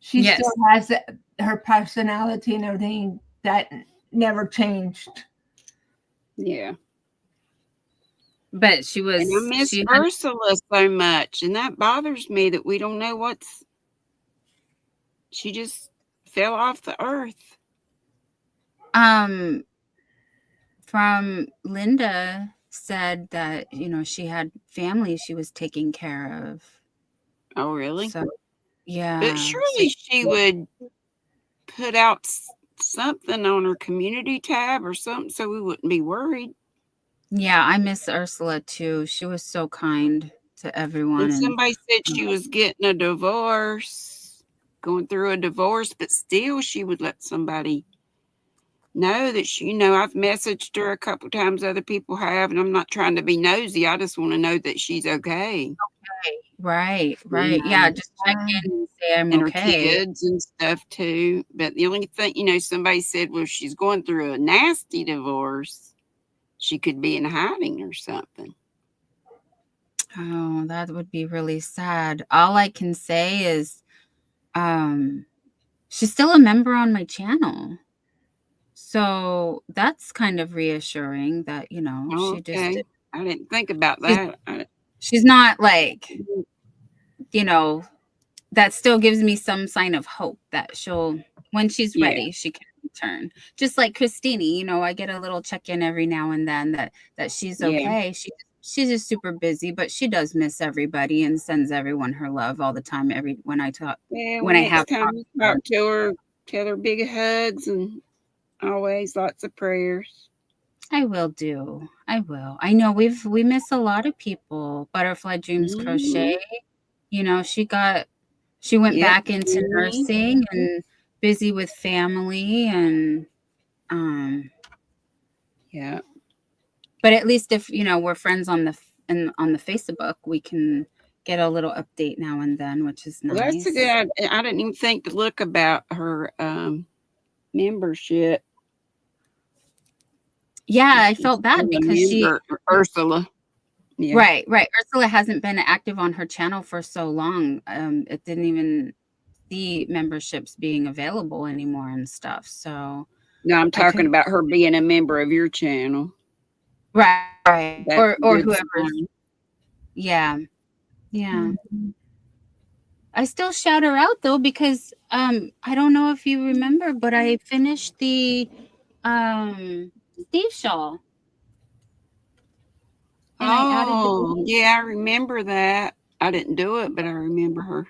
She still Yes, has her personality and everything that never changed. Yeah. but And I miss she had Ursula so much, and that bothers me that we don't know what's she just fell off the earth. um from Linda said that, she had family she was taking care of. Oh, really? So, But yeah. So, surely she would put out something on her community tab or something so we wouldn't be worried. yeah, I miss Ursula too. She was so kind to everyone And and somebody said um, she was getting a divorce, going through a divorce, but still she would let somebody know that she, I've messaged her a couple times, other people have, and I'm not trying to be nosy. I just want to know that she's okay. right, You right. Yeah, know, just check in and say I'm and her okay. kids and stuff too. But the only thing, somebody said, well, if she's going through a nasty divorce, she could be in hiding or something. Oh, that would be really sad. All I can say is um she's still a member on my channel. So that's kind of reassuring that, Oh, she just okay. I didn't think about she's that. she's not like, you know, that still gives me some sign of hope that when she's Yeah, ready, she can return. Just like Christine, I get a little check-in every now and then that she's yeah. okay. She's just super busy, but she does miss everybody and sends everyone her love all the time. Yeah, well, When I have next time you her. talk to her, tell her big hugs and always lots of prayers. I will do. I will. I know we miss a lot of people. Butterfly Dreams Hmm. Crochet, she went Yep, back into Jenny. nursing and busy with family and um Yeah. but at least if, we're friends on the Facebook, we can get a little update now and then, which is Well, that's a good nice. I didn't even think to look about her membership. Yeah, If I she's felt bad still a because member, Ursula. Yeah. right, right. Ursula hasn't been active on her channel for so long. It didn't even see memberships being available anymore and stuff. So No, I'm I talking couldn't. about her being a member of your channel. Right, right. That's Or a good whoever's. sign. Yeah, yeah. Mhm. I still shout her out though because I don't know if you remember, but I finished the Steve Shaw and I added the Oh, beads. yeah, I remember that. I didn't do it, but I remember her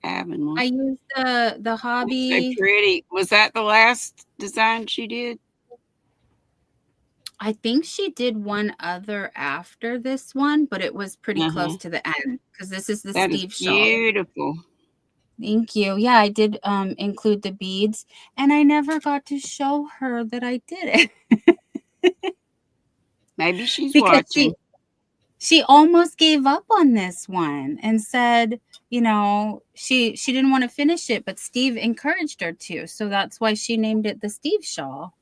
having I one. used the That's so hobby. pretty. Was that the last design she did? I think she did one other after this one, but it was pretty close Uh-huh. to the end because this is the That is Steve Shaw. beautiful. Thank you. Yeah, I did include the beads and I never got to show her that I did it Maybe she's because watching. she almost gave up on this one and said, she didn't want to finish it, but Steve encouraged her to. So that's why she named it the Steve Shawl.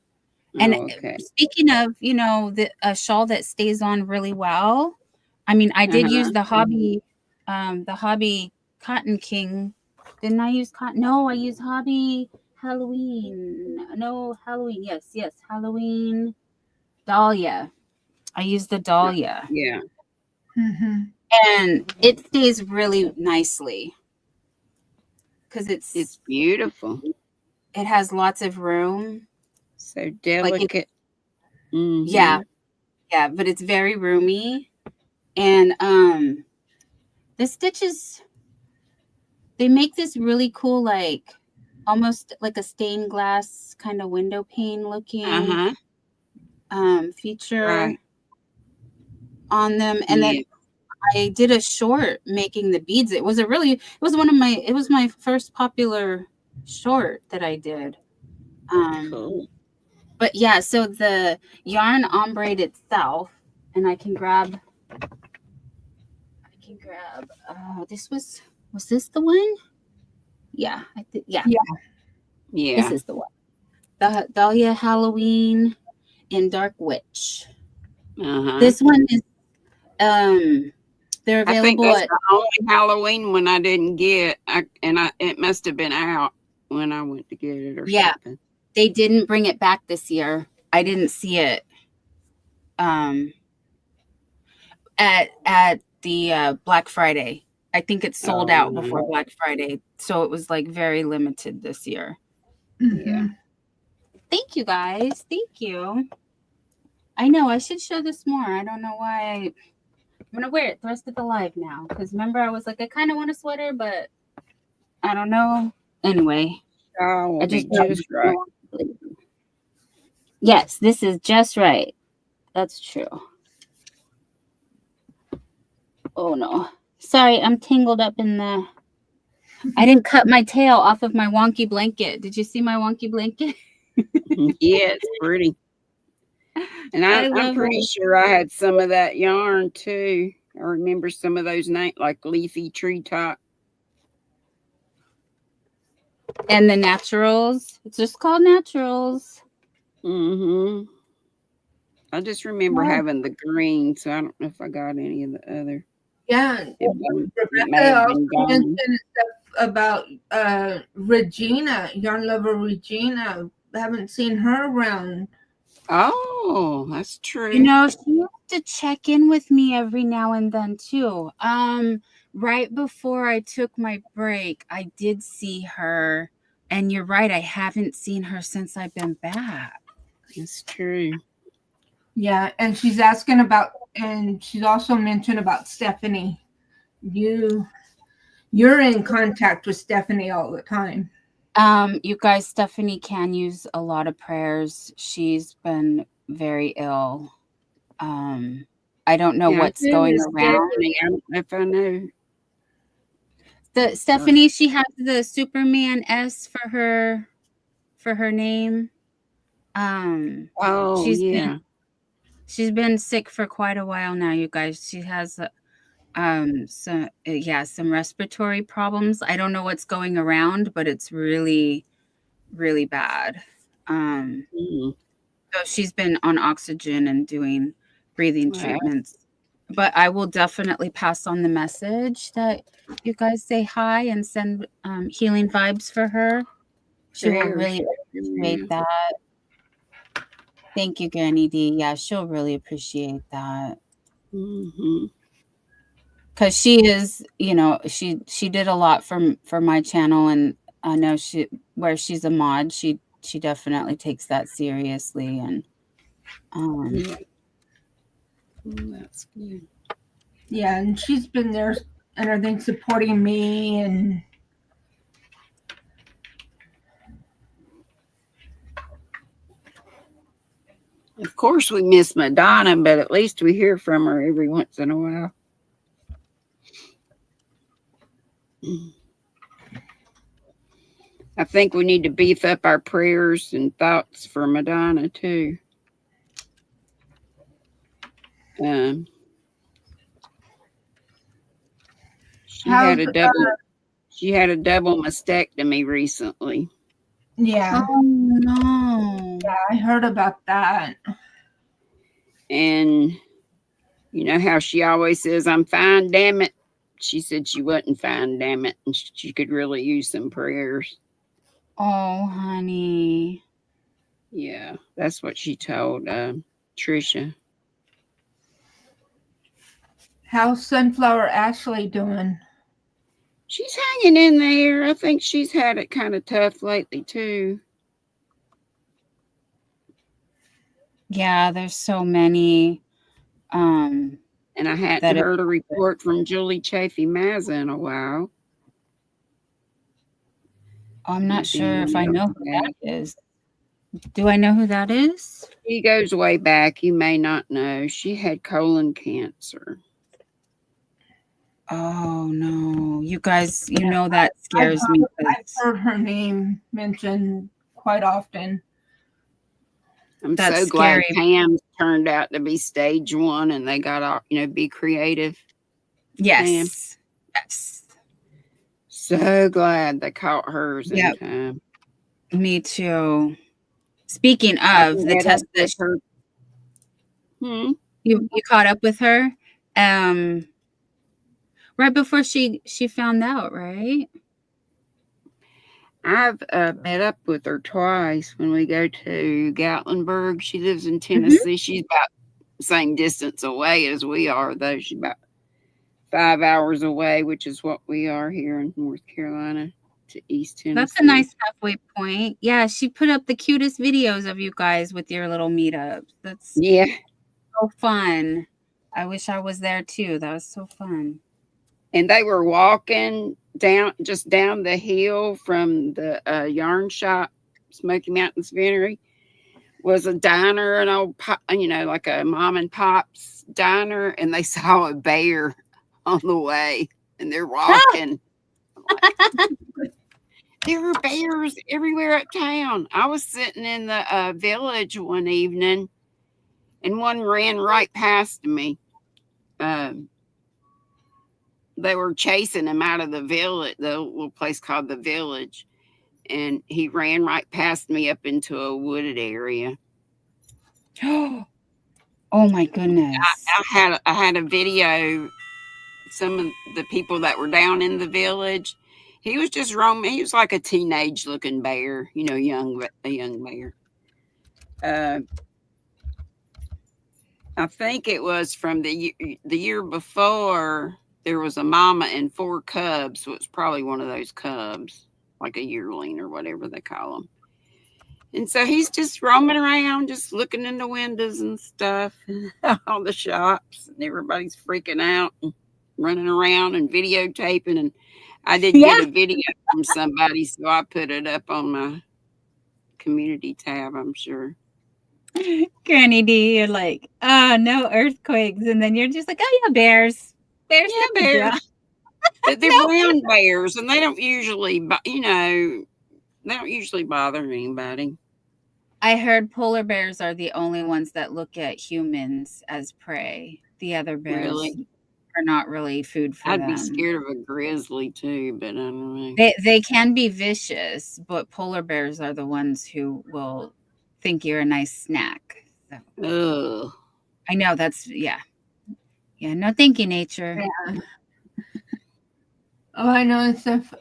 And Oh, okay. speaking of, a shawl that stays on really well, I mean, I did use Uh-huh. the hobby Cotton King. Didn't I use cotton? No, I used hobby Halloween. No, Halloween. Yes, yes, Halloween Dahlia. I used the Dahlia. Yeah. Mhm. And it stays really nicely because It's beautiful. it has lots of room. So Like delicate. yeah, Mm-hmm. yeah, but it's very roomy. And the stitches, they make this really cool, like almost like a stained glass kind of window pane looking Uh-huh. feature Right. on them. And then Yeah. I did a short making the beads. It was my first popular short that I did. Um Cool. But yeah, so the yarn ombre itself, and was this the one? Yeah, I think yeah, Yeah. this Yeah. is the one. The Dahlia Halloween and Dark Witch. Uh-huh. This one is um They're I think available that's at the only Halloween one I didn't get. It must have been out when I went to get it or yeah. something. They didn't bring it back this year. I didn't see it at the Black Friday. I think it sold Oh out no. before Black Friday, so it was like very limited this year. Yeah. Mhm. Thank you guys. Thank you. I know I should show this more. I don't know why. I'm gonna wear it the rest of the live now because remember I was like I kind of want a sweater, but I don't know. Anyway, Oh, will I be just just right. yes, this is just right. That's true. Oh no. Sorry, I'm tangled up in the I didn't cut my tail off of my wonky blanket. Did you see my wonky blanket? Yeah, it's pretty. And I I'm love pretty it. sure I had some of that yarn too. I remember some of those names like leafy treetop. And the naturals. It's just called naturals. Mm-hmm. I just remember Yeah. having the green, so I don't know if I got any of the other. Yeah. It may Rebecca have also been gone. mentioned stuff about Regina, yarn lover Regina. I haven't seen her around. Oh, that's You true. know, she used to check in with me every now and then too. Right before I took my break, I did see her, and you're right, I haven't seen her since I've been back. That's true. Yeah, and she's asking about, and she's also mentioned about Stephanie. You're in contact with Stephanie all the time. You guys, Stephanie can use a lot of prayers. She's been very ill. I don't know Yeah, I what's do going miss around. Stephanie. I don't know if I know. The Or, Stephanie, she has the Superman S for her name. Um, oh, she's been yeah. she's been sick for quite a while now, you guys. She has some respiratory problems. I don't know what's going around, but it's really really bad. Um, Mm, so she's been on oxygen and doing breathing wow. treatments. But I will definitely pass on the message that you guys say hi and send healing vibes for her. She will Prayers. really appreciate Yeah. that. Thank you, Granny D. Yeah, she'll really appreciate that. Mm-hmm. Because she is, she did a lot for my channel, and I know where she's a mod, she definitely takes that seriously, and Yeah. That's good. Yeah, and she's been there and everything supporting me and Of course, we miss Madonna, but at least we hear from her every once in a while. I think we need to beef up our prayers and thoughts for Madonna too. Um, she how's had a double. She had a double mastectomy recently, yeah, oh no. I heard about that. and you know how she always says, "I'm fine, damn it." She said she wasn't fine, damn it, and she could really use some prayers. Oh, honey. Yeah, that's what she told Trisha. How's Sunflower Ashley doing? She's hanging in there. I think she's had it kind of tough lately too. Yeah, there's so many um And I hadn't that it, heard a report from Julie Chafee Mazza in a while. I'm not If sure if anyone I else know who had. that is. Do I know who that is? She goes way back. You may not know. She had colon cancer. Oh no. You guys, Yeah, that I've scares me heard, I've 'cause heard her name mentioned quite often. I'm that's so glad scary. Pam's turned out to be stage 1 and they got off, be creative. Pam. Yes. Yes. So glad they caught hers in Yep. time. Me too. Speaking I of the met up test that with her. you caught up with her, um, right before she found out, right? I've met up with her twice when we go to Gatlinburg. She lives in Mm-hmm. Tennessee. She's about the same distance away as we are, though. She's about 5 hours away, which is what we are here in North Carolina to East That's a Tennessee. nice halfway point. Yeah, she put up the cutest videos of you guys with your little meetups. That's Yeah. so fun. I wish I was there too. That was so fun. And they were walking just down the hill from the yarn shop, Smoky Mountains Venery, was a diner, an old, like a mom and pop's diner, and they saw a bear on the way, and they're walking. Like, there were bears everywhere uptown. I was sitting in the village one evening, and one ran right past me. They were chasing him out of the village, the little place called the Village, and he ran right past me up into a wooded area. Oh my goodness. I had a video. Some of the people that were down in the village, he was just roaming. He was like a teenage looking bear, a young bear. I think it was from the year before. There was a mama and 4 cubs, so it's probably one of those cubs, like a yearling or whatever they call them. And so he's just roaming around, just looking in the windows and stuff, all the shops, and everybody's freaking out and running around and videotaping. And I did Yeah. get a video from somebody, so I put it up on my community tab, I'm sure. Granny D, you're like, oh, no earthquakes. And then you're just like, oh, yeah, bears. Bears, Yeah, no big deal. bears. But they're No. brown bears, and they don't usually, they don't usually bother anybody. I heard polar bears are the only ones that look at humans as prey. The other bears Really? are not really food for I'd them. be scared of a grizzly too, but I don't know. They can be vicious, but polar bears are the ones who will think you're a nice snack. So, Ugh. I know that's yeah. No, thank you, nature. Yeah. Oh, I know and stuff.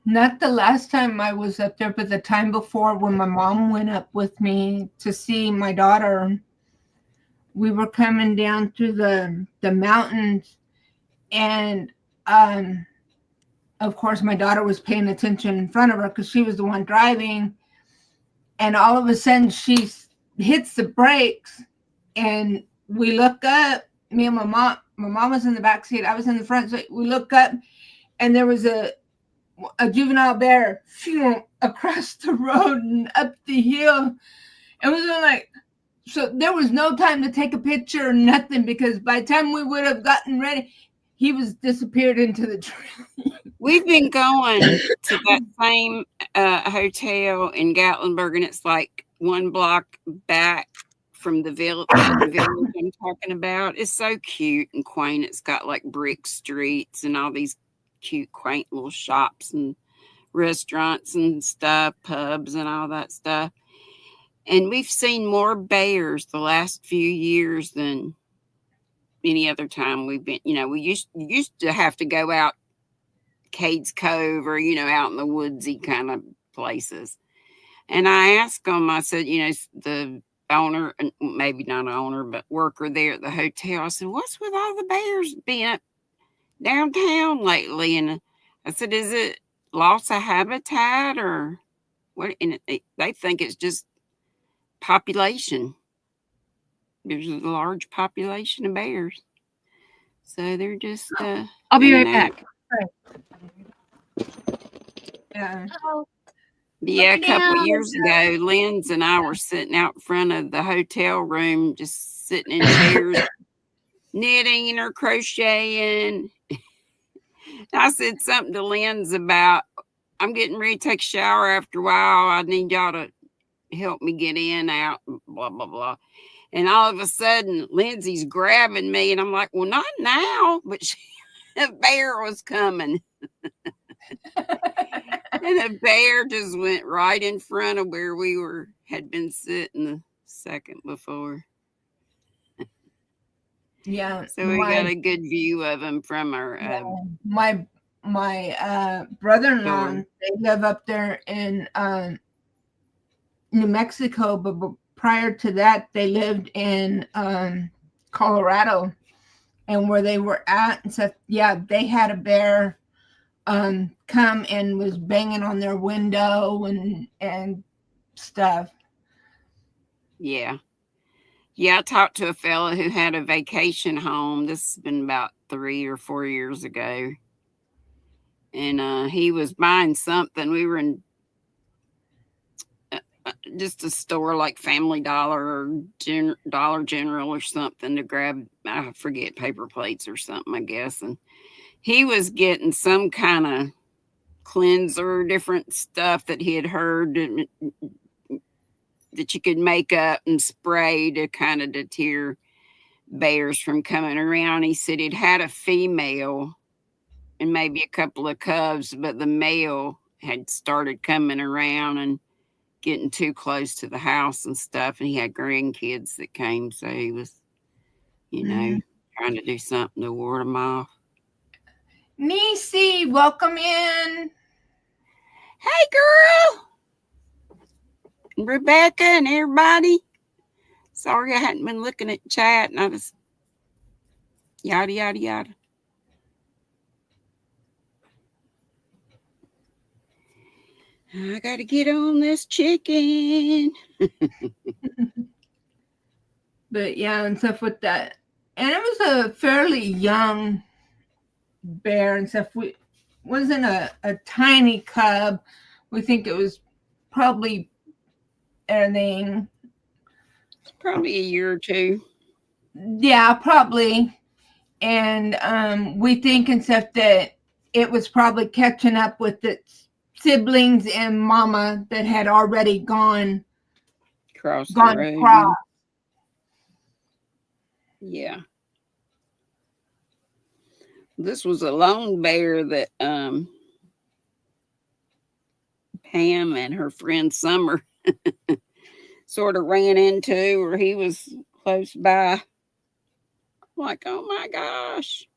Not the last time I was up there, but the time before when my mom went up with me to see my daughter. We were coming down through the mountains, and of course my daughter was paying attention in front of her because she was the one driving, and all of a sudden she hits the brakes, and we look up. Me and my mom was in the back seat, I was in the front, so we look up, and there was a juvenile bear across the road and up the hill, and we were like, so there was no time to take a picture or nothing, because by the time we would have gotten ready, he was disappeared into the tree. We've been going to that same hotel in Gatlinburg, and it's like 1 block back from the village I'm talking about. It's so cute and quaint. It's got like brick streets and all these cute, quaint little shops and restaurants and stuff, pubs and all that stuff. And we've seen more bears the last few years than any other time we've been. We used to have to go out Cades Cove or, out in the woodsy kind of places. And I asked them, I said, the owner, and maybe not owner, but worker there at the hotel, I said, what's with all the bears being up downtown lately? And I said, is it loss of habitat or what? And they think it's just population. There's a large population of bears. So they're just I'll be right back. Yeah. Yeah, a couple of years ago, Lynn's and I were sitting out front of the hotel room, just sitting in chairs, knitting or crocheting. I said something to Lynn's about, I'm getting ready to take a shower after a while. I need y'all to help me get in, out, blah, blah, blah. And all of a sudden, Lindsay's grabbing me, and I'm like, well, not now, but a bear was coming. And a bear just went right in front of where we had been sitting the second before. Yeah, So we got a good view of him from our my brother-in-law, door. they live up there in New Mexico, but prior to that, they lived in Colorado, and where they were at and stuff. Yeah, they had a bear come and was banging on their window and stuff. Yeah. Yeah, I talked to a fellow who had a vacation home. This has been about 3 or 4 years ago. And he was buying something. We were in just a store like Family Dollar or Dollar General or something to grab, I forget, paper plates or something, I guess. And he was getting some kind of cleanser, different stuff that he had heard that you could make up and spray to kind of deter bears from coming around. He said he'd had a female and maybe a couple of cubs, but the male had started coming around and getting too close to the house and stuff. And he had grandkids that came, so he was, trying to do something to ward them off. Nisi, welcome in. Hey, girl. Rebecca and everybody. Sorry I hadn't been looking at chat and I was yada, yada, yada. I got to get on this chicken. But yeah, and stuff with that. And it was a fairly young bear and stuff. We wasn't a tiny cub. We think it was probably anything. It's probably a year or two. Yeah, probably. And we think and stuff that it was probably catching up with its siblings and mama that had already gone Across the road. across. Yeah. This was a lone bear that Pam and her friend Summer sort of ran into, or he was close by. I'm like, oh my gosh.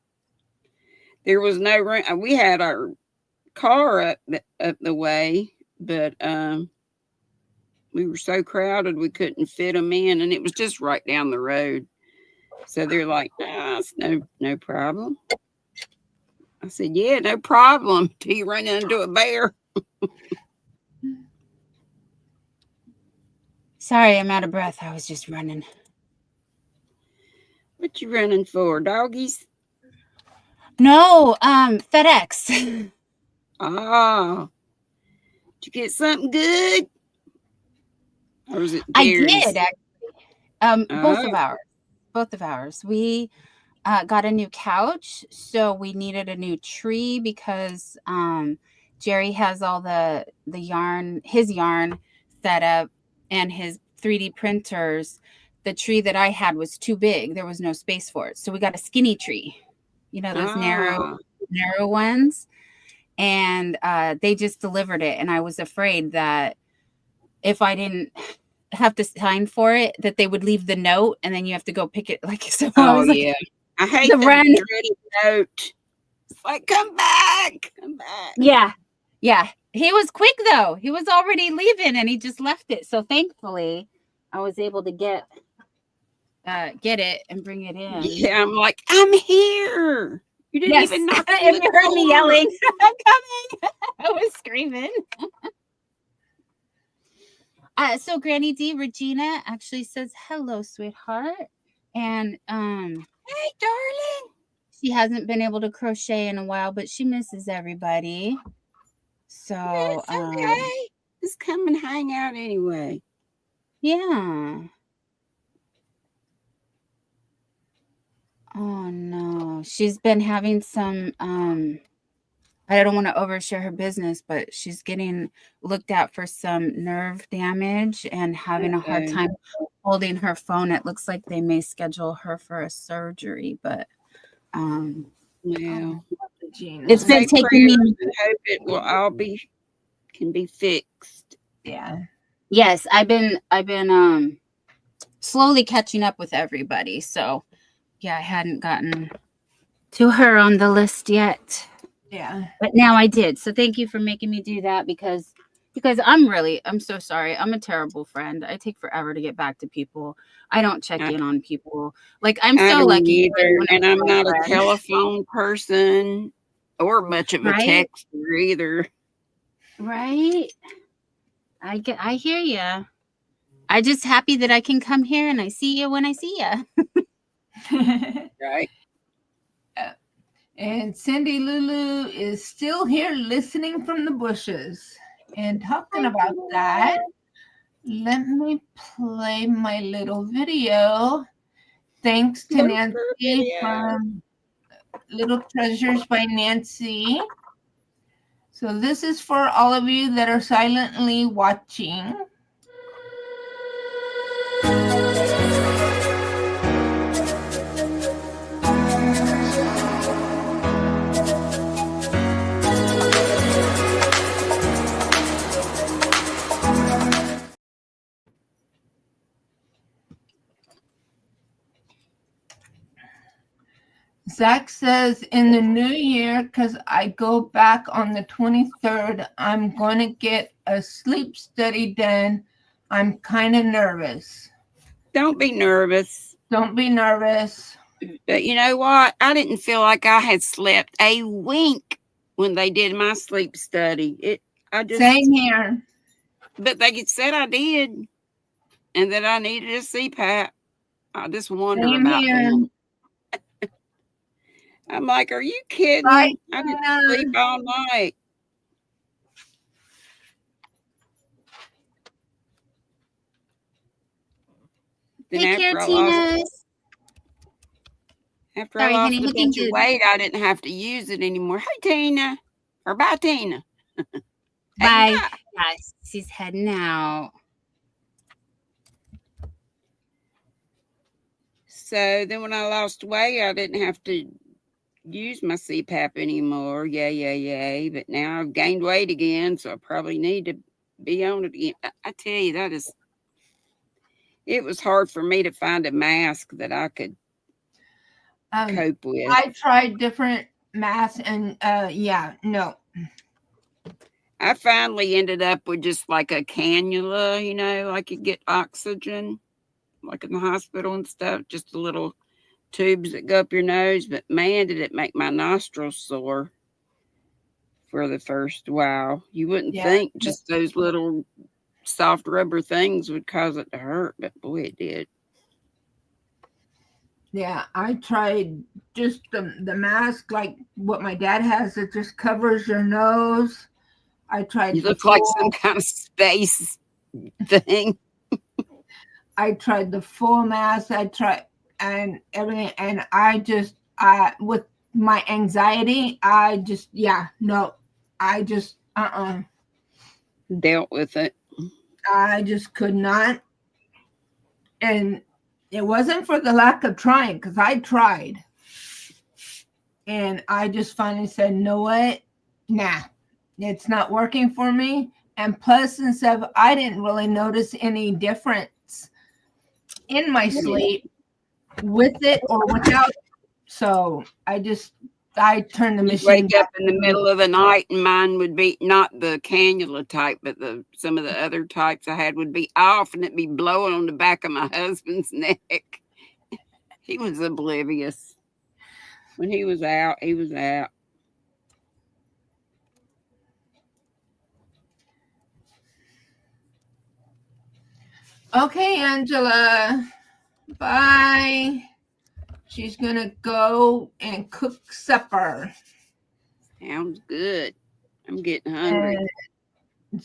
There was no room. We had our car up the way, but we were so crowded we couldn't fit them in, and it was just right down the road. So they're like, nah, it's no problem. I said, yeah, no problem till you run into a bear. Sorry, I'm out of breath. I was just running. What you running for, doggies? No, FedEx. Oh, did you get something good? Or was it I Gary's? did actually. Both of ours. We got a new couch, so we needed a new tree because Jerry has all the yarn, his yarn set up, and his 3D printers. The tree that I had was too big. There was no space for it. So we got a skinny tree. You know, those narrow ones. And they just delivered it. And I was afraid that if I didn't have to sign for it, that they would leave the note and then you have to go pick it. So I was yeah. I hate the dreaded note. It's like, come back. Yeah. He was quick though. He was already leaving and he just left it. So thankfully I was able to get it and bring it in. Yeah, I'm like, I'm here. You didn't even knock on the door. You heard me yelling, I'm coming. I was screaming. So Granny D, Regina actually says, hello, sweetheart. And hey, darling. She hasn't been able to crochet in a while, but she misses everybody. So it's okay. Just come and hang out anyway. Yeah. Oh no. She's been having some I don't want to overshare her business, but she's getting looked at for some nerve damage and having a hard time holding her phone. It looks like they may schedule her for a surgery, but it's been taking me. I hope it will all can be fixed. Yeah. Yes, I've been slowly catching up with everybody. So Yeah, I hadn't gotten to her on the list yet. Yeah. But now I did. So thank you for making me do that because I'm so sorry. I'm a terrible friend. I take forever to get back to people. I don't check I, in on people. Like I'm I so don't lucky you either, want to and be I'm my not a friend. telephone person or much of a Right? texter either. Right? I hear you. I just happy that I can come here and I see you when I see you. Right? And Cindy Lulu is still here listening from the bushes. And talking about that, let me play my little video. Thanks to Nancy from Little Treasures by Nancy. So this is for all of you that are silently watching. Zach says in the new year, because I go back on the 23rd, I'm going to get a sleep study done. I'm kind of nervous. Don't be nervous. Don't be nervous. But you know what? I didn't feel like I had slept a wink when they did my sleep study. Same here. But they said I did, and that I needed a CPAP. I just wonder Same about here. them. I'm like, are you kidding? Right, I didn't sleep all night. Then Take care, Tina. after I Sorry, lost honey, a looking bunch of good. weight, I didn't have to use it anymore. Hey, Tina. Or bye, Tina. Bye. Tina. Yes, she's heading out. So then when I lost weight, I didn't have to use my CPAP anymore. Yay. But now I've gained weight again, so I probably need to be on it again. I tell you, it was hard for me to find a mask that I could cope with. I tried different masks and no. I finally ended up with just like a cannula, like you get oxygen, like in the hospital and stuff, just the little tubes that go up your nose. But man, did it make my nostrils sore for the first while. You wouldn't think just those little soft rubber things would cause it to hurt, but boy, it did. Yeah, I tried just the mask, like what my dad has, that just covers your nose. I tried. You look like some kind of space thing. I tried the full mask. I tried and everything, and with my anxiety, I just dealt with it. I just could not, and it wasn't for the lack of trying, because I tried, and I just finally said, "No, what? Nah, it's not working for me." And plus and stuff, I didn't really notice any difference in my sleep with it or without it. So I turned the machine. Wake up in the middle of the night, and mine would be not the cannula type, but some of the other types I had would be off, and it'd be blowing on the back of my husband's neck. He was oblivious. When he was out, he was out. Okay, Angela. Bye. She's gonna go and cook supper. Sounds good. I'm getting hungry.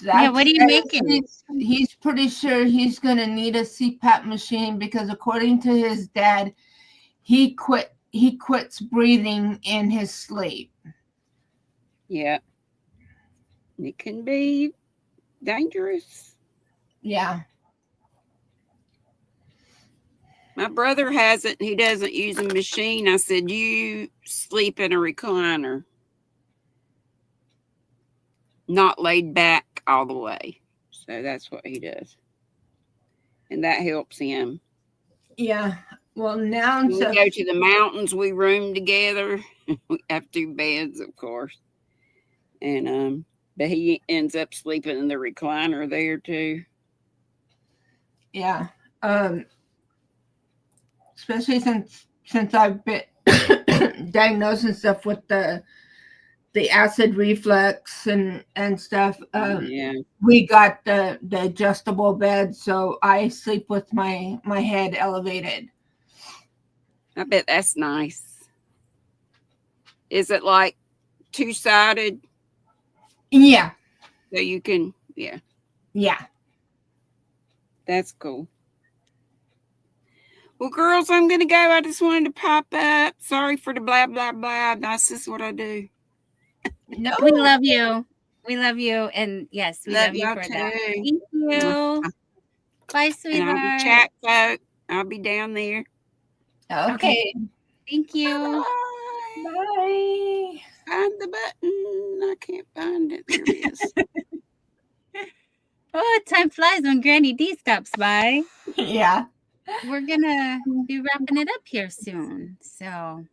Yeah, what are you making? He's pretty sure he's gonna need a CPAP machine because according to his dad, he quits breathing in his sleep. Yeah. It can be dangerous. Yeah. My brother has it, and he doesn't use a machine. I said, you sleep in a recliner, not laid back all the way. So that's what he does. And that helps him. Yeah. Well, now When we instead go to the mountains, we room together. We have 2 beds, of course. And but he ends up sleeping in the recliner there too. yeah. Especially since I've been diagnosed and stuff with the acid reflux and stuff. Yeah, We got the adjustable bed, so I sleep with my head elevated. I bet that's nice. Is it like 2-sided Yeah, so you can? Yeah, yeah. that's cool. Well, girls, I'm gonna go. I just wanted to pop up. Sorry for the blah blah blah. That's just what I do. No, We love you. We love you. And yes, we Love love you y'all for too. that. Thank you. Bye, And I'll be sweetheart. chat folk. I'll be down there. okay. Thank you. Bye. Bye. Find the button. I can't find it. There it is. Oh, time flies when Granny D stops by. Yeah. We're gonna be wrapping it up here soon. So,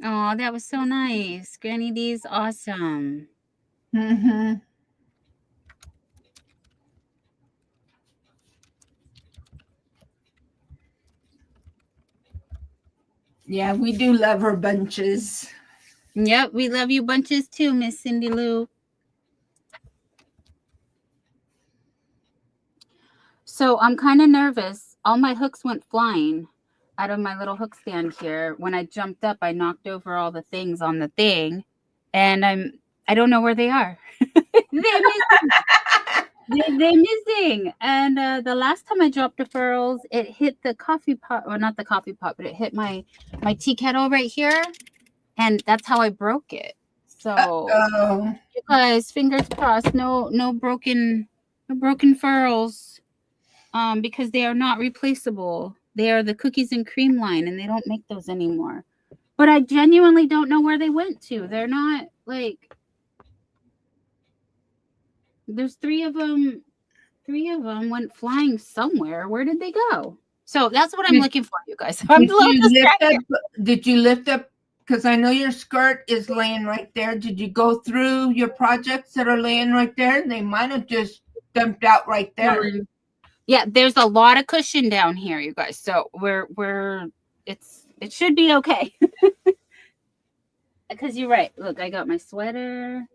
oh, that was so nice. Granny D's awesome. Mm-hmm. Yeah, we do love her bunches. Yep, we love you bunches too, Miss Cindy Lou. So I'm kind of nervous. All my hooks went flying out of my little hook stand here. When I jumped up, I knocked over all the things on the thing, and I don't know where they are. They're missing. They're missing. And the last time I dropped deferrals, it hit the coffee pot, or not the coffee pot, but it hit my tea kettle right here, and that's how I broke it. So Oh, you guys, fingers crossed, no broken furls. Because they are not replaceable. They are the cookies and cream line, and they don't make those anymore. But I genuinely don't know where they went to. They're not like, there's 3 of them. 3 of them went flying somewhere. Where did they go? So that's what I'm looking for, you guys. I'm a little distracted. Did you lift up? Because I know your skirt is laying right there. Did you go through your projects that are laying right there? They might have just dumped out right there. Yeah, there's a lot of cushion down here, you guys. So it should be okay. Because you're right. Look, I got my sweater.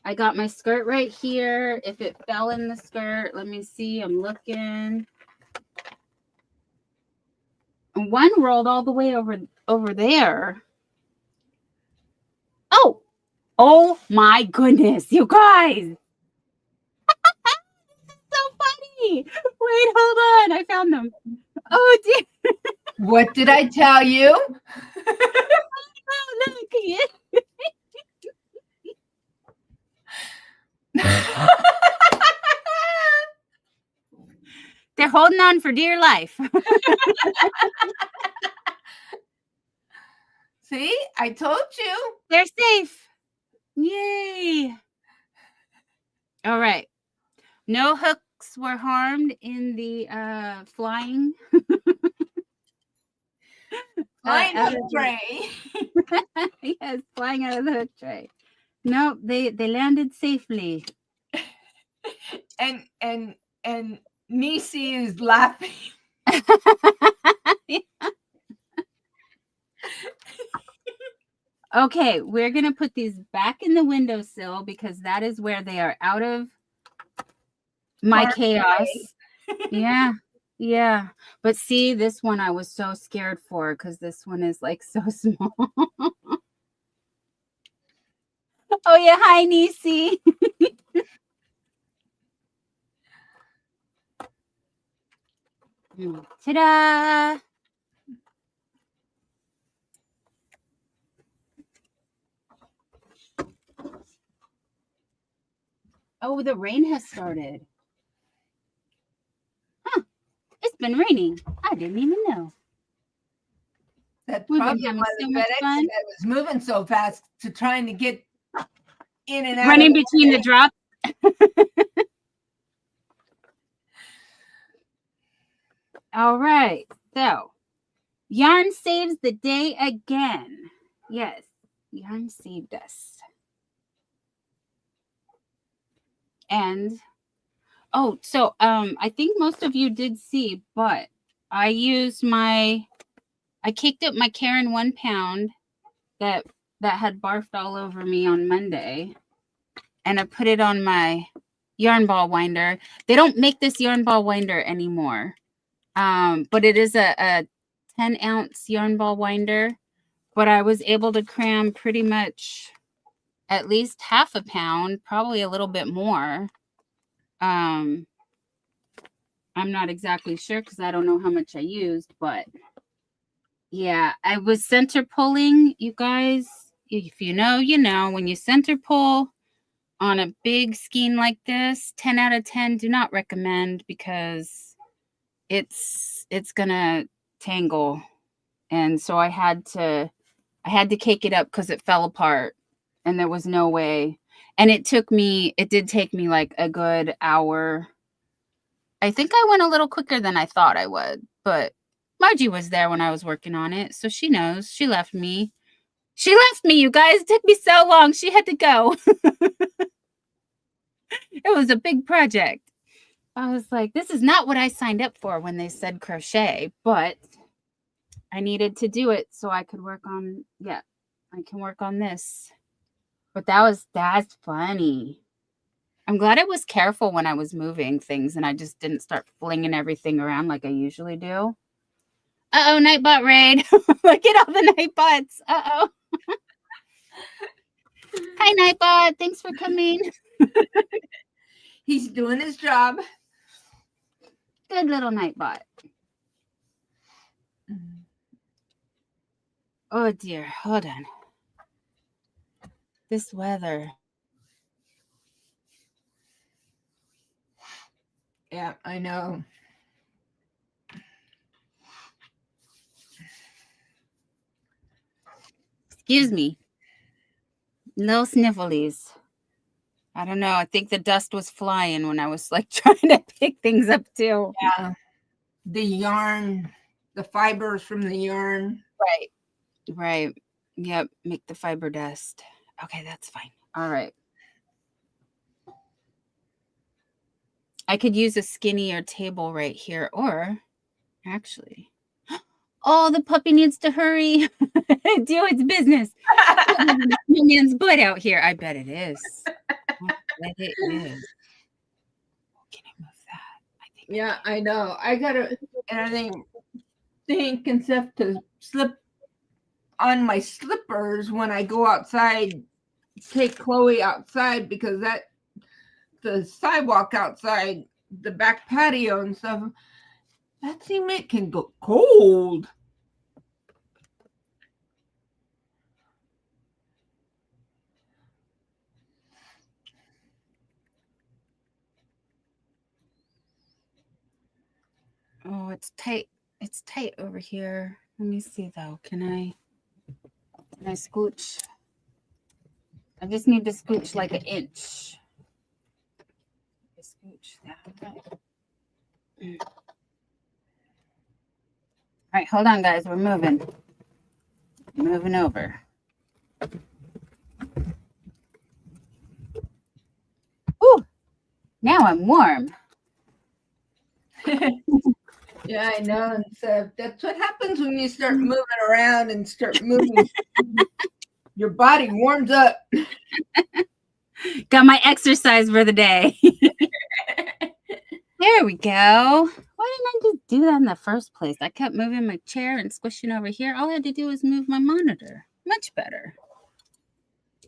I got my skirt right here. If it fell in the skirt, let me see. I'm looking. And one rolled all the way over there. Oh my goodness, you guys. So funny. Wait, hold on. I found them. Oh dear. What did I tell you? Oh, look. They're holding on for dear life. See, I told you. They're safe. Yay. All right. No hooks were harmed in the flying. Flying out hook of tray. yes, flying out of the hook tray. No, they landed safely. And Nisi is laughing. Okay, we're gonna put these back in the windowsill because that is where they are out of my chaos. Yeah. But see, this one I was so scared for because this one is like so small. Oh yeah, hi Nisi. Ta-da! Oh, the rain has started. Huh. It's been raining. I didn't even know. That's We've probably been why having the so much FedEx fun. guy was moving so fast to trying to get in and out. Running between the drops. All right. So, yarn saves the day again. Yes, yarn saved us. And so I think most of you did see, but I caked up my Karen 1 pound that had barfed all over me on Monday, and I put it on my yarn ball winder. They don't make this yarn ball winder anymore, but it is a 10-ounce yarn ball winder. But I was able to cram pretty much at least half a pound, probably a little bit more. I'm not exactly sure because I don't know how much I used, but yeah, I was center pulling, you guys. If you know, you know, when you center pull on a big skein like this, 10 out of 10, do not recommend because it's gonna tangle. And so I had to cake it up because it fell apart and there was no way. And it did take me like a good hour. I think I went a little quicker than I thought I would, but Margie was there when I was working on it, so she knows. She left me. You guys. It took me so long. She had to go. It was a big project. I was like, this is not what I signed up for when they said crochet, but I needed to do it so I could work on, I can work on this. But that's funny. I'm glad I was careful when I was moving things and I just didn't start flinging everything around like I usually do. Uh-oh, Nightbot raid. Look at all the Nightbots. Uh-oh. Hi, Nightbot. Thanks for coming. He's doing his job. Good little Nightbot. Oh, dear. Hold on. This weather. Yeah, I know. Excuse me. Little snifflies. I don't know. I think the dust was flying when I was like trying to pick things up too. Yeah. The yarn, the fibers from the yarn. Right. Yep. Make the fiber dust. Okay, that's fine. All right. I could use a skinnier table right here, or actually, oh, the puppy needs to hurry. Do its business. No man's butt out here. I bet it is. I bet it is. Can I move that? I think. Yeah, I know. I gotta, and I think and stuff to slip on my slippers when I go outside. Take Chloe outside because the sidewalk outside, the back patio and stuff, that cement can go cold. Oh, it's tight. It's tight over here. Let me see though. Can I scooch? I just need to scooch like an inch. Scooch that. All right, hold on, guys. We're moving. Moving over. Ooh, now I'm warm. Yeah, I know. And so that's what happens when you start moving around and start moving. Your body warms up. Got my exercise for the day. There we go. Why didn't I just do that in the first place? I kept moving my chair and squishing over here. All I had to do was move my monitor. Much better.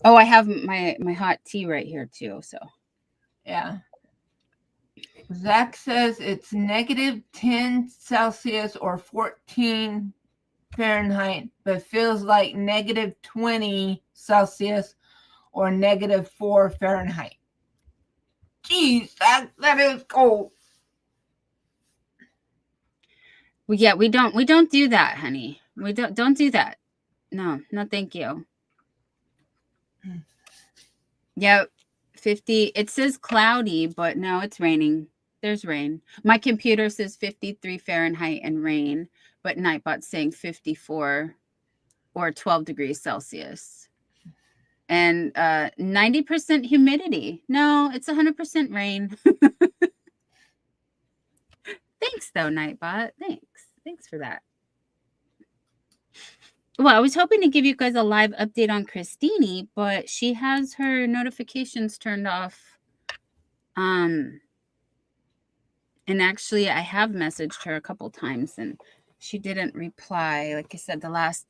Oh, I have my hot tea right here too. So Yeah. Zach says it's negative 10 Celsius or 14 Fahrenheit, but feels like negative 20 Celsius or negative 4 Fahrenheit. Geez, that is cold. well, yeah, we don't do that, honey. We don't do that. No, thank you. Yep. 50. It says cloudy, but no, it's raining. there's rain. My computer says 53 Fahrenheit and rain, but Nightbot's saying 54 or 12 degrees Celsius. And 90% humidity. No, it's 100% rain. Thanks, though, Nightbot. Thanks for that. Well, I was hoping to give you guys a live update on Christine, but she has her notifications turned off. And actually, I have messaged her a couple times, and she didn't reply. Like I said, the last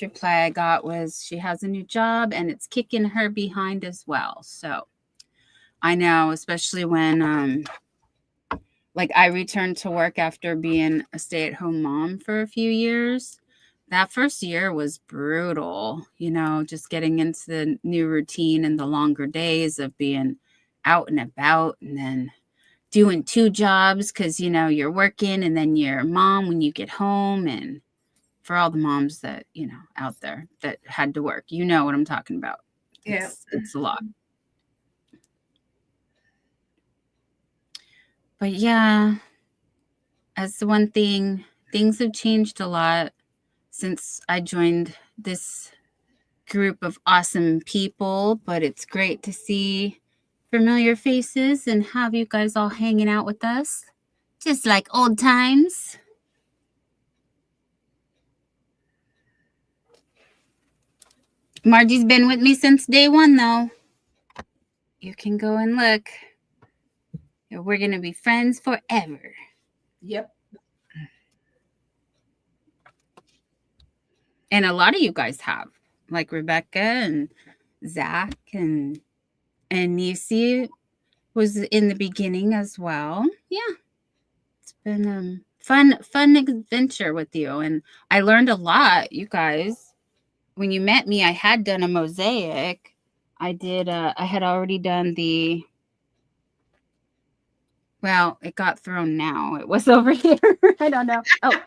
reply I got was she has a new job, and it's kicking her behind as well. So I know, especially when like I returned to work after being a stay-at-home mom for a few years. That first year was brutal, just getting into the new routine and the longer days of being out and about, and then doing 2 jobs because, you're working and then you're a mom when you get home. And for all the moms that, out there that had to work, you know what I'm talking about. Yeah. It's a lot. But yeah, that's the one thing. Things have changed a lot since I joined this group of awesome people, but it's great to see familiar faces and have you guys all hanging out with us, just like old times. Margie's been with me since day one, though. You can go and look. We're going to be friends forever. Yep. And a lot of you guys have, like Rebecca and Zach and Nisi was in the beginning as well. Yeah. It's been fun adventure with you. And I learned a lot, you guys. When you met me, I had done a mosaic. I had already done well, it got thrown now. It was over here. I don't know. Oh,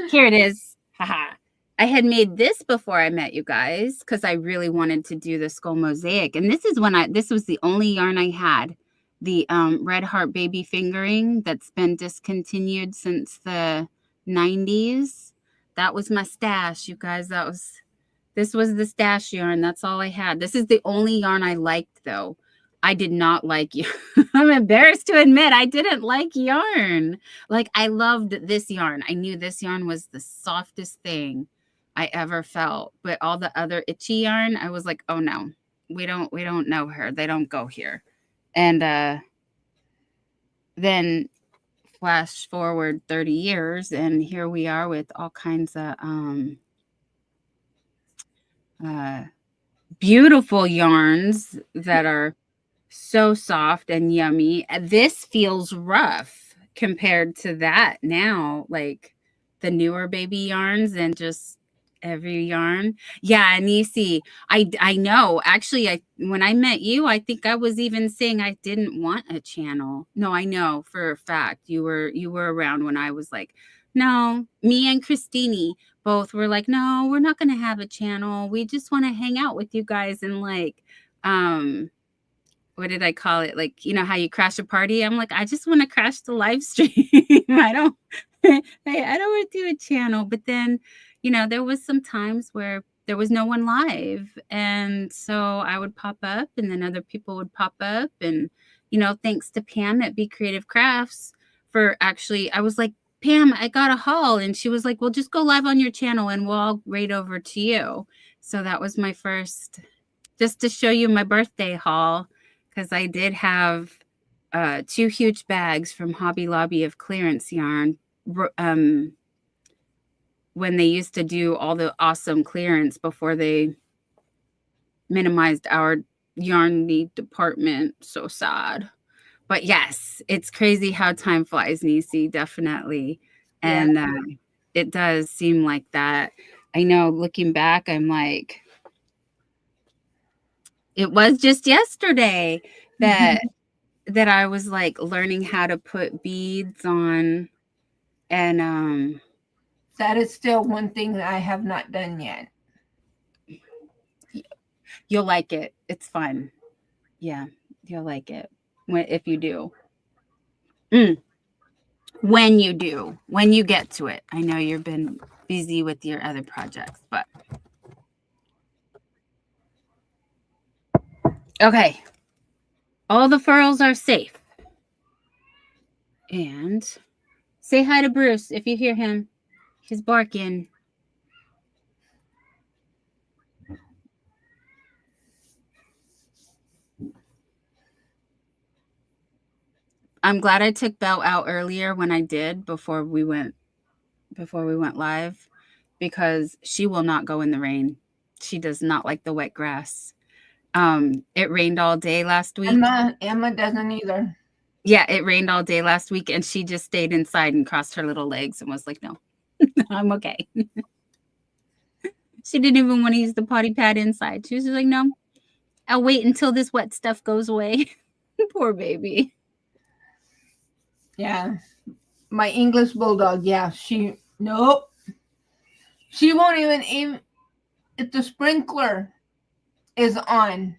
here it is. Haha. I had made this before I met you guys because I really wanted to do the skull mosaic. And this is this was the only yarn I had. The Red Heart Baby Fingering that's been discontinued since the 90s. That was my stash, you guys. This was the stash yarn. That's all I had. This is the only yarn I liked, though. I did not like yarn. I'm embarrassed to admit I didn't like yarn. Like, I loved this yarn. I knew this yarn was the softest thing I ever felt. But all the other itchy yarn, I was like, oh no, we don't know her. They don't go here. And then flash forward 30 years, and here we are with all kinds of beautiful yarns that are so soft and yummy. This feels rough compared to that now, like the newer baby yarns and just every yarn. Yeah, and you see, I know. Actually, when I met you, I think I was even saying I didn't want a channel. No, I know for a fact you were around when I was like, no, me and Christine both were like, no, we're not going to have a channel. We just want to hang out with you guys and like what did I call it? Like, how you crash a party? I'm like, I just want to crash the live stream. I don't want to do a channel. But then, there was some times where there was no one live. And so I would pop up and then other people would pop up. And, thanks to Pam at Be Creative Crafts for actually, I was like, Pam, I got a haul. And she was like, well, just go live on your channel and we'll all raid over to you. So that was my first, just to show you my birthday haul. Because I did have 2 huge bags from Hobby Lobby of clearance yarn when they used to do all the awesome clearance before they minimized our yarn need department. So sad. But yes, it's crazy how time flies, Nisi, definitely. And it does seem like that. I know looking back, I'm like, it was just yesterday that I was like learning how to put beads on, and that is still one thing that I have not done yet. You'll like it. It's fun. Yeah, you'll like it if you do. When you do, when you get to it. I know you've been busy with your other projects, but okay. All the furrows are safe. And say hi to Bruce if you hear him. He's barking. I'm glad I took Belle out earlier when I did before we went live, because she will not go in the rain. She does not like the wet grass. It rained all day last week. Emma doesn't either. Yeah, it rained all day last week, and she just stayed inside and crossed her little legs and was like, no, I'm okay. She didn't even want to use the potty pad inside. She was just like, no, I'll wait until this wet stuff goes away. Poor baby. Yeah. My English bulldog, yeah, nope. She won't even if the sprinkler is on.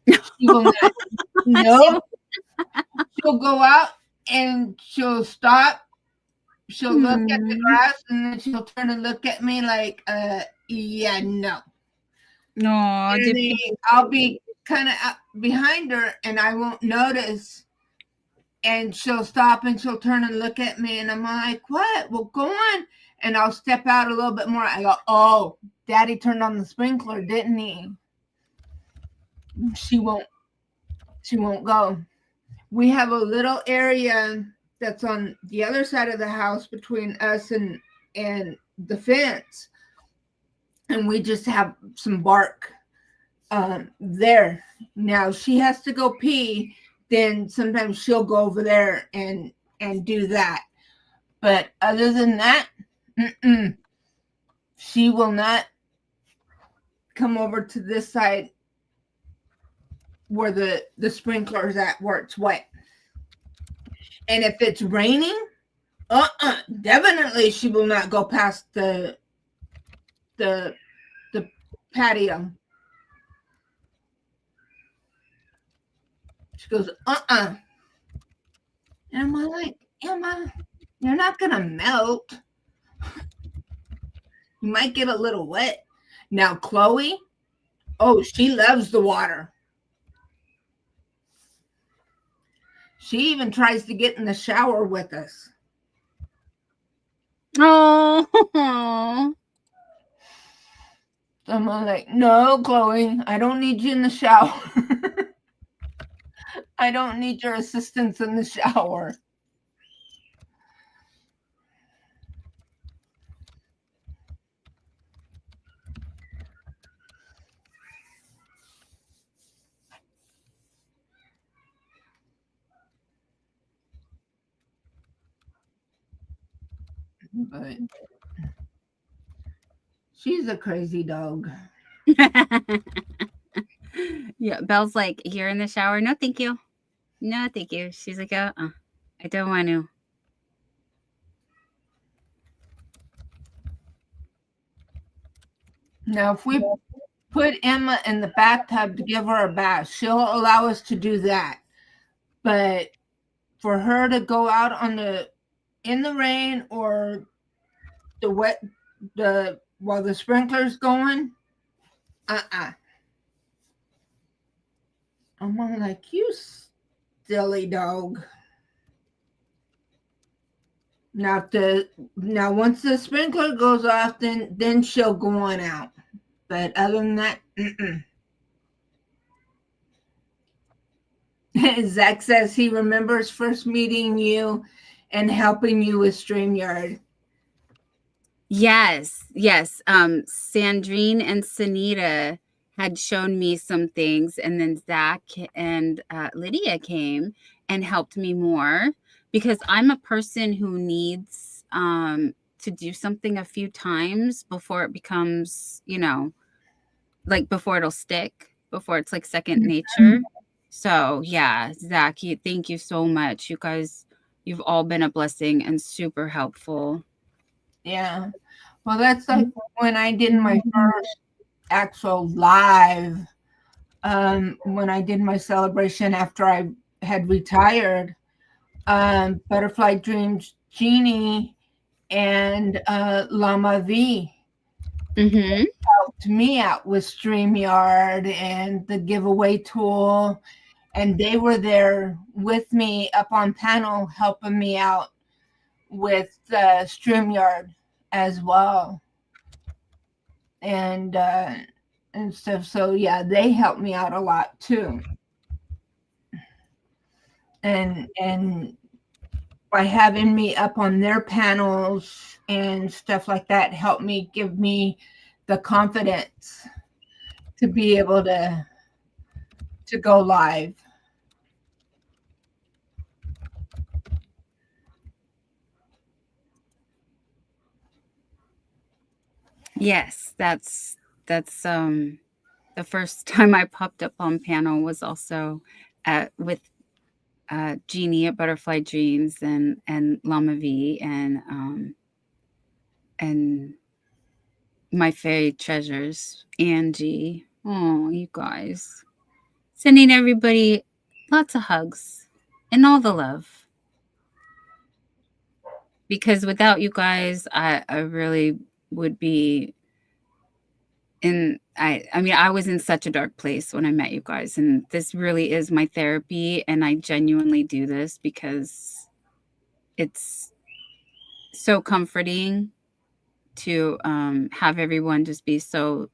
She will not. Nope. She'll go out and she'll stop. She'll look at the grass and then she'll turn and look at me like, yeah, no. No, I'll be kind of behind her and I won't notice. And she'll stop and she'll turn and look at me and I'm like, what? Well, go on. And I'll step out a little bit more. I go, oh, Daddy turned on the sprinkler, didn't he? She won't go. We have a little area that's on the other side of the house between us and the fence. And we just have some bark there. Now she has to go pee, then sometimes she'll go over there and do that. But other than that, she will not come over to this side where the sprinkler's at, where it's wet. And if it's raining, definitely she will not go past the patio. She goes, And I'm like, Emma, you're not gonna melt. You might get a little wet. Now, Chloe, she loves the water. She even tries to get in the shower with us. Oh. I'm like, no, Chloe, I don't need you in the shower. I don't need your assistance in the shower. But she's a crazy dog. Yeah, Belle's like, you're in the shower? No, thank you. No, thank you. She's like, I don't want to. Now, if we put Emma in the bathtub to give her a bath, she'll allow us to do that. But for her to go out in the rain or while the sprinkler's going, I'm like, you silly dog. Now once the sprinkler goes off, then she'll go on out. But other than that, Zach says he remembers first meeting you and helping you with StreamYard. Yes. Sandrine and Sunita had shown me some things, and then Zach and Lydia came and helped me more, because I'm a person who needs to do something a few times before it becomes, like before it'll stick, before it's like second nature. So yeah, Zach, thank you so much. You guys, you've all been a blessing and super helpful. Yeah. Well, that's like when I did my first actual live, when I did my celebration after I had retired. Butterfly Dreams Genie and Llama V Mm-hmm. helped me out with StreamYard and the giveaway tool. And they were there with me up on panel helping me out with StreamYard as well. And and stuff. So yeah, they helped me out a lot too. And by having me up on their panels and stuff like that helped me give me the confidence to be able to go live. Yes, that's the first time I popped up on panel was also with Jeannie at Butterfly Dreams and Llama V and my fairy treasures, Angie. Oh, you guys. Sending everybody lots of hugs and all the love. Because without you guys, I really would be I mean, I was in such a dark place when I met you guys, and this really is my therapy, and I genuinely do this because it's so comforting to have everyone just be so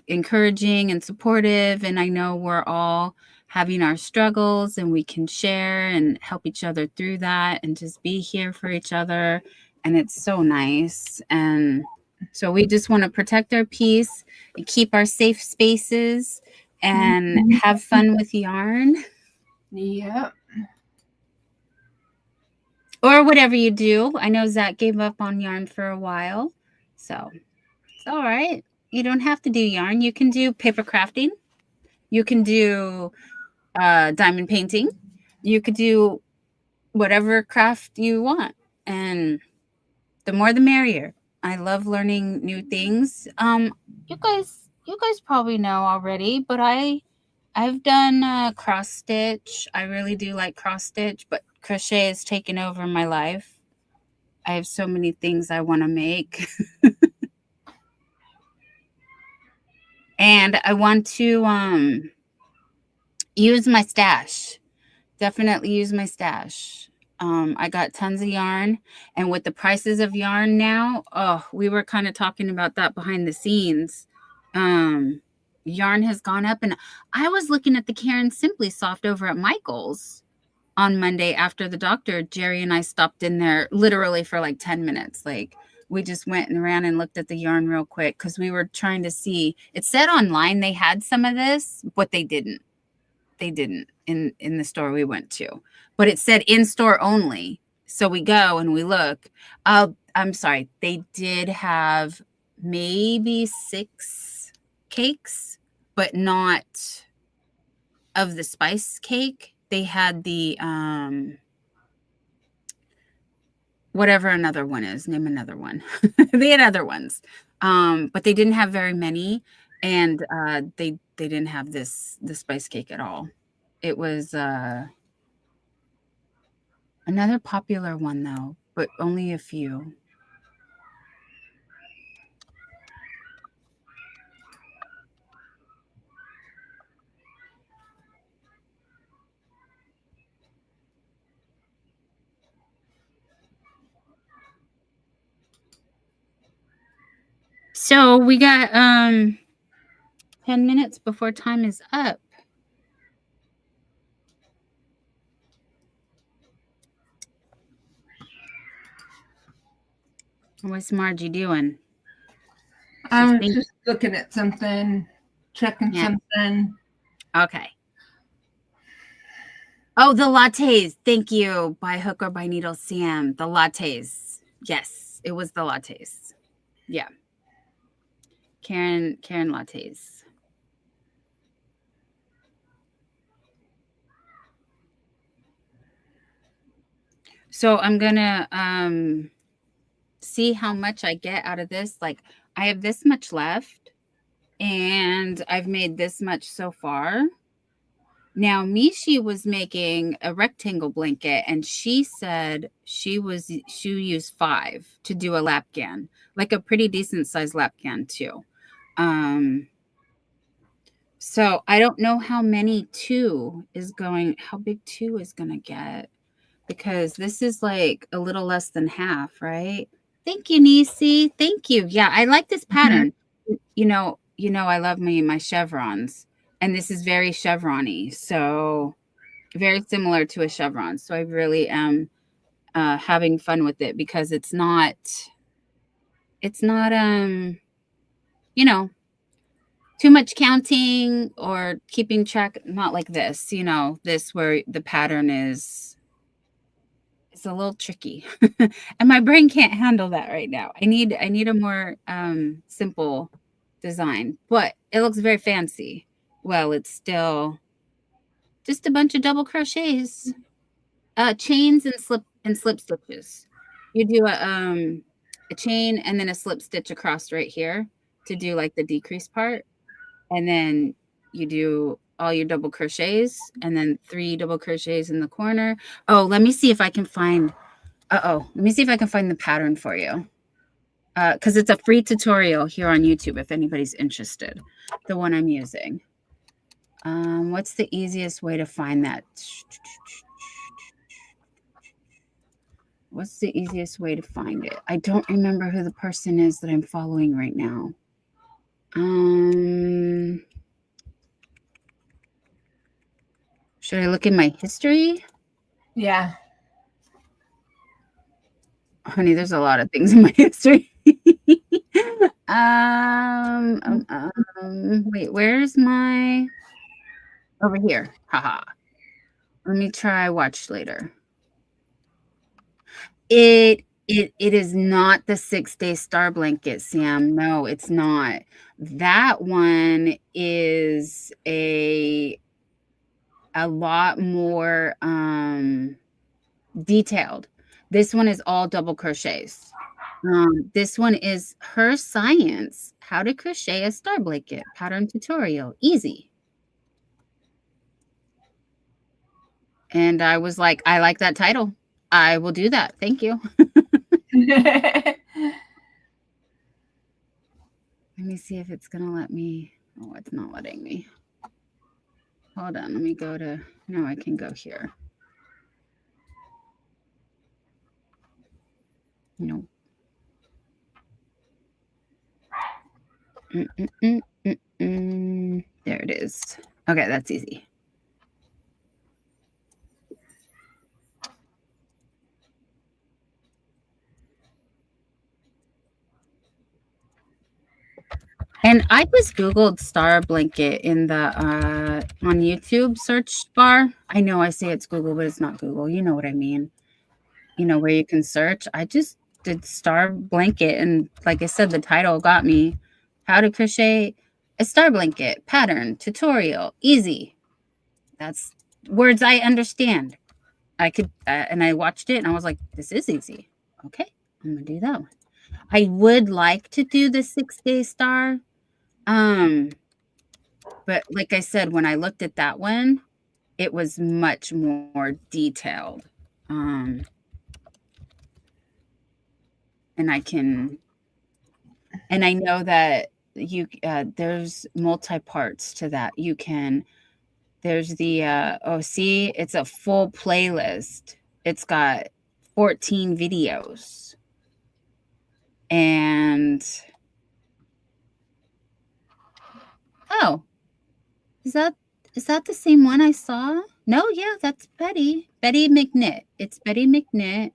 encouraging and supportive. And I know we're all having our struggles and we can share and help each other through that and just be here for each other. And it's so nice. And so we just want to protect our peace and keep our safe spaces and have fun with yarn. Yeah. Or whatever you do. I know Zach gave up on yarn for a while. So it's all right. You don't have to do yarn. You can do paper crafting. You can do diamond painting. You could do whatever craft you want. And the more the merrier. I love learning new things. You guys probably know already, but I've done cross stitch. I really do like cross stitch, but crochet has taken over my life. I have so many things I want to make. And I want to use my stash. Definitely use my stash. I got tons of yarn, and with the prices of yarn now, oh, we were kind of talking about that behind the scenes. Yarn has gone up, and I was looking at the Karen Simply Soft over at Michael's on Monday after the doctor. Jerry and I stopped in there literally for like 10 minutes. Like we just went and ran and looked at the yarn real quick because we were trying to see. It said online they had some of this, but they didn't in the store we went to, but it said in store only. So we go and we look. I'm sorry, they did have maybe 6 cakes, but not of the spice cake. They had the whatever another one is, name another one. They had other ones, but they didn't have very many, and they didn't have the spice cake at all. It was another popular one though, but only a few. So we got 10 minutes before time is up. What's Margie doing? I was just looking at something, checking something. Okay. Oh, the lattes. Thank you. By hook or by needle, Sam. The lattes. Yes, it was the lattes. Yeah. Karen lattes. So I'm gonna see how much I get out of this. Like I have this much left and I've made this much so far. Now, Mishi was making a rectangle blanket, and she said she used 5 to do a lapgan, like a pretty decent sized lapgan too. So I don't know how many how big 2 is going to get, because this is like a little less than half, right? Thank you, Nisi. Thank you. Yeah, I like this pattern. I love my chevrons, and this is very chevron-y, so very similar to a chevron. So I really am having fun with it, because it's not too much counting or keeping track, not like this, this where the pattern is a little tricky. And my brain can't handle that right now. I need a more simple design, but it looks very fancy. Well, it's still just a bunch of double crochets, chains and slip stitches. You do a chain and then a slip stitch across right here to do like the decrease part, and then you do all your double crochets and then 3 double crochets in the corner. Oh, let me see if I can find the pattern for you, because it's a free tutorial here on YouTube if anybody's interested, the one I'm using. What's the easiest way to find that? What's the easiest way to find it? I don't remember who the person is that I'm following right now. Should I look in my history? Yeah. Honey, there's a lot of things in my history. Wait, where's my... Over here. Haha. Let me try watch later. It is not the 6-day star blanket, Sam. No, it's not. That one is a lot more detailed. This one is all double crochets. This one is Her Science, How to Crochet a Star Blanket Pattern Tutorial. Easy. And I was like, I like that title. I will do that. Thank you. Let me see if it's going to let me. Oh, it's not letting me. Hold on. Let me go to. No, I can go here. No. There it is. Okay, that's easy. And I just Googled star blanket in the on YouTube search bar. I know I say it's Google, but it's not Google. You know what I mean. Where you can search. I just did star blanket, and like I said, the title got me. How to crochet a star blanket pattern tutorial. Easy. That's words I understand. I could, and I watched it and I was like, this is easy. Okay, I'm gonna do that one. I would like to do the 6-day star. But like I said, when I looked at that one, it was much more detailed. And I know that there's multi-parts to that. There's the, see, it's a full playlist. It's got 14 videos. And, oh, is that the same one I saw? No, yeah, that's Betty McKnit. It's Betty McKnit.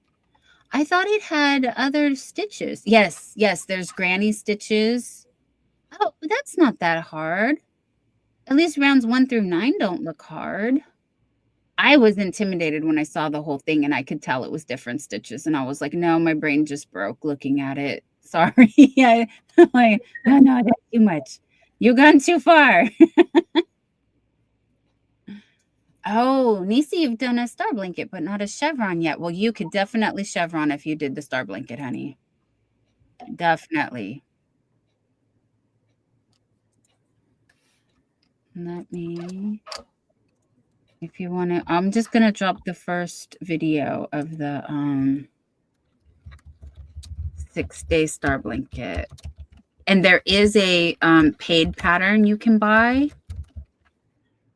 I thought it had other stitches. Yes, there's granny stitches. Oh, that's not that hard. At least rounds 1 through 9 don't look hard. I was intimidated when I saw the whole thing and I could tell it was different stitches. And I was like, no, my brain just broke looking at it. Sorry. Like, no, that's too much. You've gone too far. Oh, Nisi, you've done a star blanket, but not a chevron yet. Well, you could definitely chevron if you did the star blanket, honey. Definitely. Let me. If you want to, I'm just going to drop the first video of the 6-day star blanket. And there is a paid pattern you can buy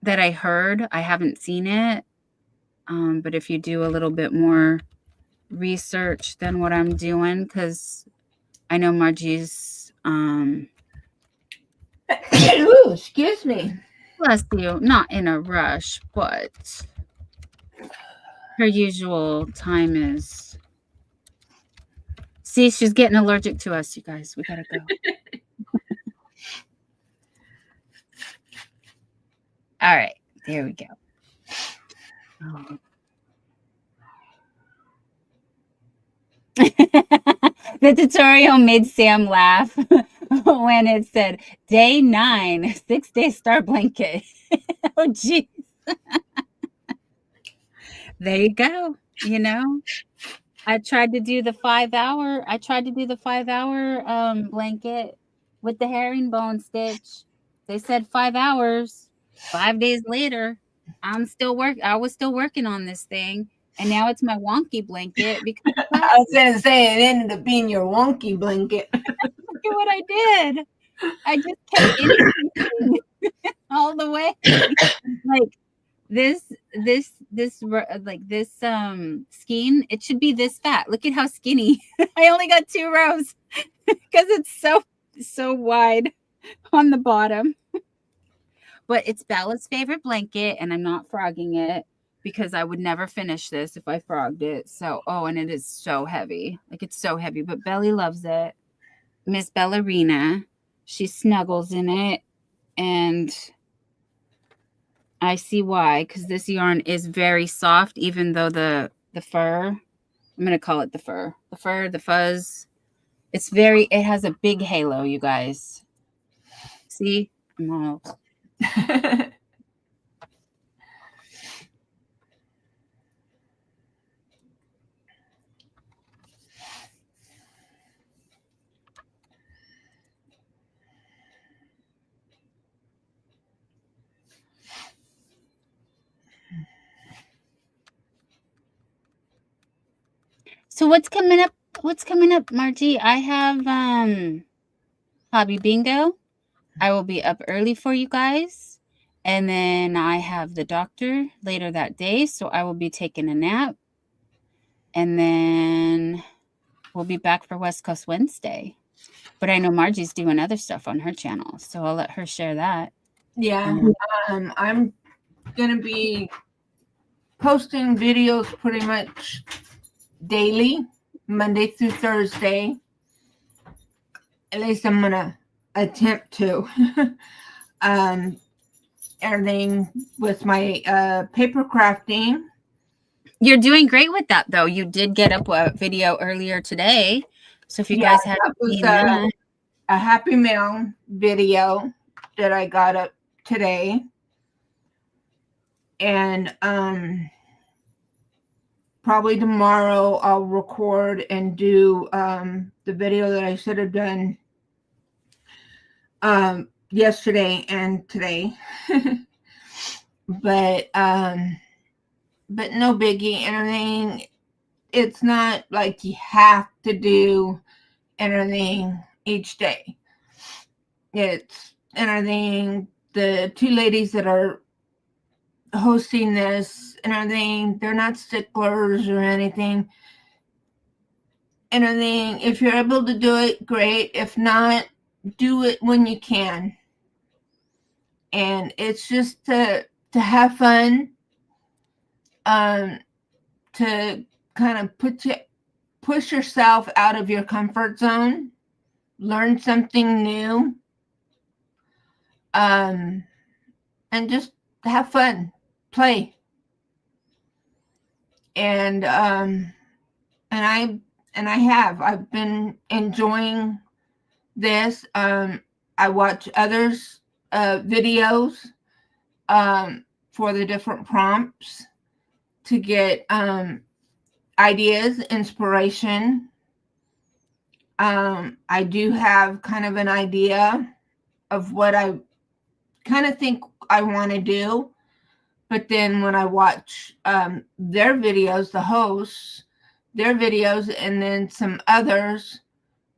that I heard. I haven't seen it. But if you do a little bit more research than what I'm doing, because I know Margie's Ooh, excuse me. bless you, not in a rush, but her usual time is. See, she's getting allergic to us, you guys. We gotta go. All right, there we go. The tutorial made Sam laugh when it said day 9, 6-day star blanket. Oh, geez. There you go. You know, I tried to do the 5-hour. Blanket with the herringbone stitch. They said 5 hours. 5 days later, I was still working on this thing, and now it's my wonky blanket because I was going to say it ended up being your wonky blanket. look at what I did. I just kept increasing all the way. Like this skein, it should be this fat. Look at how skinny. I only got 2 rows because it's so wide on the bottom. But it's Bella's favorite blanket, and I'm not frogging it because I would never finish this if I frogged it. So, and it is so heavy. Like, it's so heavy, but Belly loves it. Miss Ballerina, she snuggles in it, and I see why, because this yarn is very soft, even though the fur, I'm going to call it the fur, the fuzz, it has a big halo, you guys. See? I'm all... So what's coming up? Margie? I have hobby bingo. I will be up early for you guys. And then I have the doctor later that day, so I will be taking a nap. And then we'll be back for West Coast Wednesday. But I know Margie's doing other stuff on her channel, so I'll let her share that. Yeah, I'm going to be posting videos pretty much daily, Monday through Thursday. At least I'm going to attempt to. Everything with my paper crafting. You're doing great with that, though. You did get up a video earlier today. So if you guys hadn't seen that. A Happy Mail video that I got up today. And probably tomorrow I'll record and do the video that I should have done yesterday and today. But no biggie. And I mean, it's not like you have to do anything each day. It's anything. The 2 ladies that are hosting this and everything, they're not sticklers or anything. And everything, if you're able to do it, great. If not, do it when you can. And it's just to have fun, to kind of push yourself out of your comfort zone, learn something new, and just have fun, play. And I've been enjoying this. I watch others' videos for the different prompts to get ideas, inspiration. I do have kind of an idea of what I kind of think I want to do, But then when I watch their videos, the hosts, their videos, and then some others,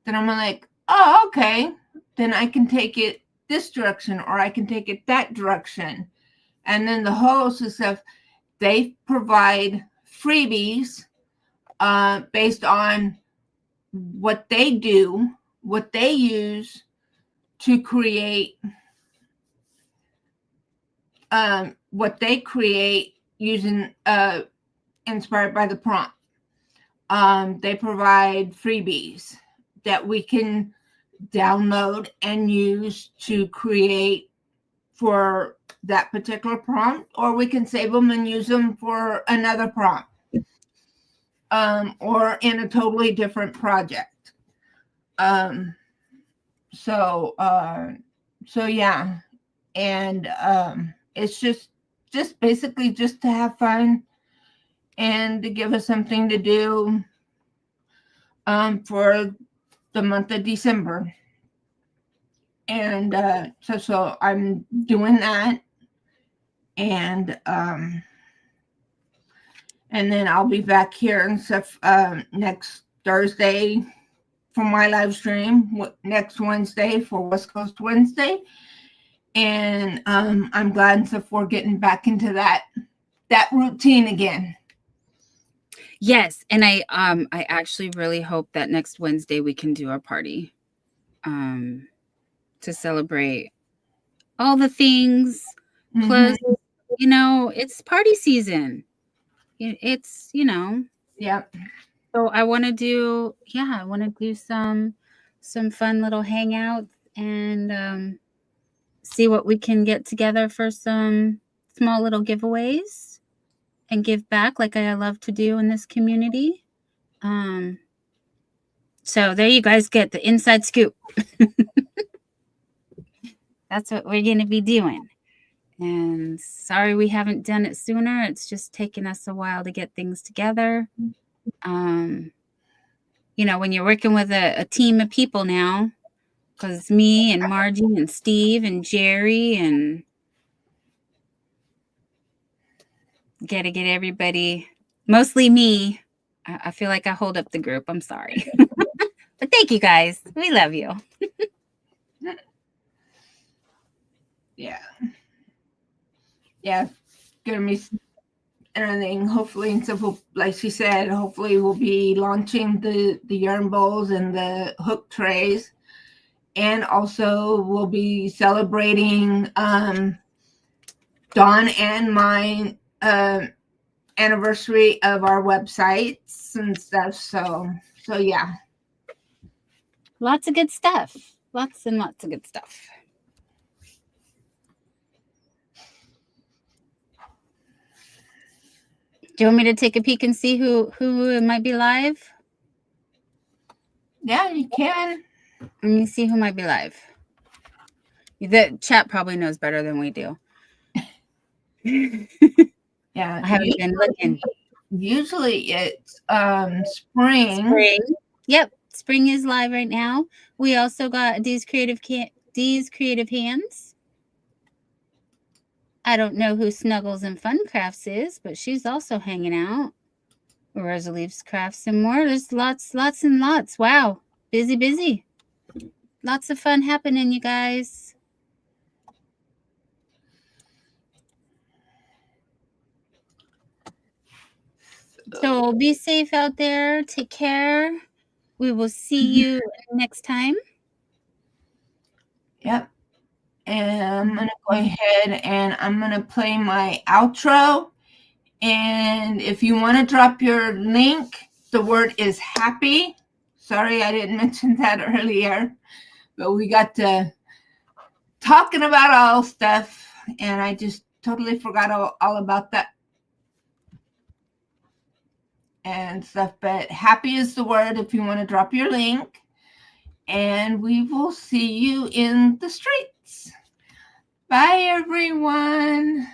then I'm like, oh, okay. Then I can take it this direction, or I can take it that direction. And then the hosts and stuff, they provide freebies based on what they do, what they use to create, what they create using inspired by the prompt. They provide freebies that we can download and use to create for that particular prompt, or we can save them and use them for another prompt, or in a totally different project. So yeah, and it's just basically just to have fun and to give us something to do for the month of December. And so I'm doing that, and then I'll be back here and stuff next Thursday for my live stream, next Wednesday for West Coast Wednesday. And I'm glad and stuff we're getting back into that routine again. Yes, and I actually really hope that next Wednesday we can do our party to celebrate all the things. Plus, you know, it's party season. It's, you know. Yep. So I want to do some fun little hangouts and see what we can get together for some small little giveaways and give back like I love to do in this community. So there you guys get the inside scoop. That's what we're going to be doing. And sorry we haven't done it sooner. It's just taken us a while to get things together. You know, when you're working with a team of people now, because me and Margie and Steve and Jerry and got to get everybody, mostly me. I feel like I hold up the group. I'm sorry. But thank you guys. We love you. Yeah. Yeah. Gonna be everything. Hopefully, and so like she said, hopefully we'll be launching the yarn bowls and the hook trays. And also we'll be celebrating Dawn and my anniversary of our websites and stuff. So yeah. Lots of good stuff. Lots and lots of good stuff. Do you want me to take a peek and see who might be live? Yeah, you can. Let me see who might be live. The chat probably knows better than we do. Yeah. I haven't been looking. Usually it's spring. Yep. Spring is live right now. We also got Dee's Creative Hands. I don't know who Snuggles and Fun Crafts is, but she's also hanging out. Rosa Leaves Crafts and more. There's lots and lots. Wow. Busy. Lots of fun happening, you guys. So be safe out there. Take care. We will see you next time. Yep. And I'm going to go ahead and I'm going to play my outro. And if you want to drop your link, the word is happy. Sorry, I didn't mention that earlier. But we got to talking about all stuff. And I just totally forgot all about that and stuff. But happy is the word if you want to drop your link. And we will see you in the streets. Bye, everyone.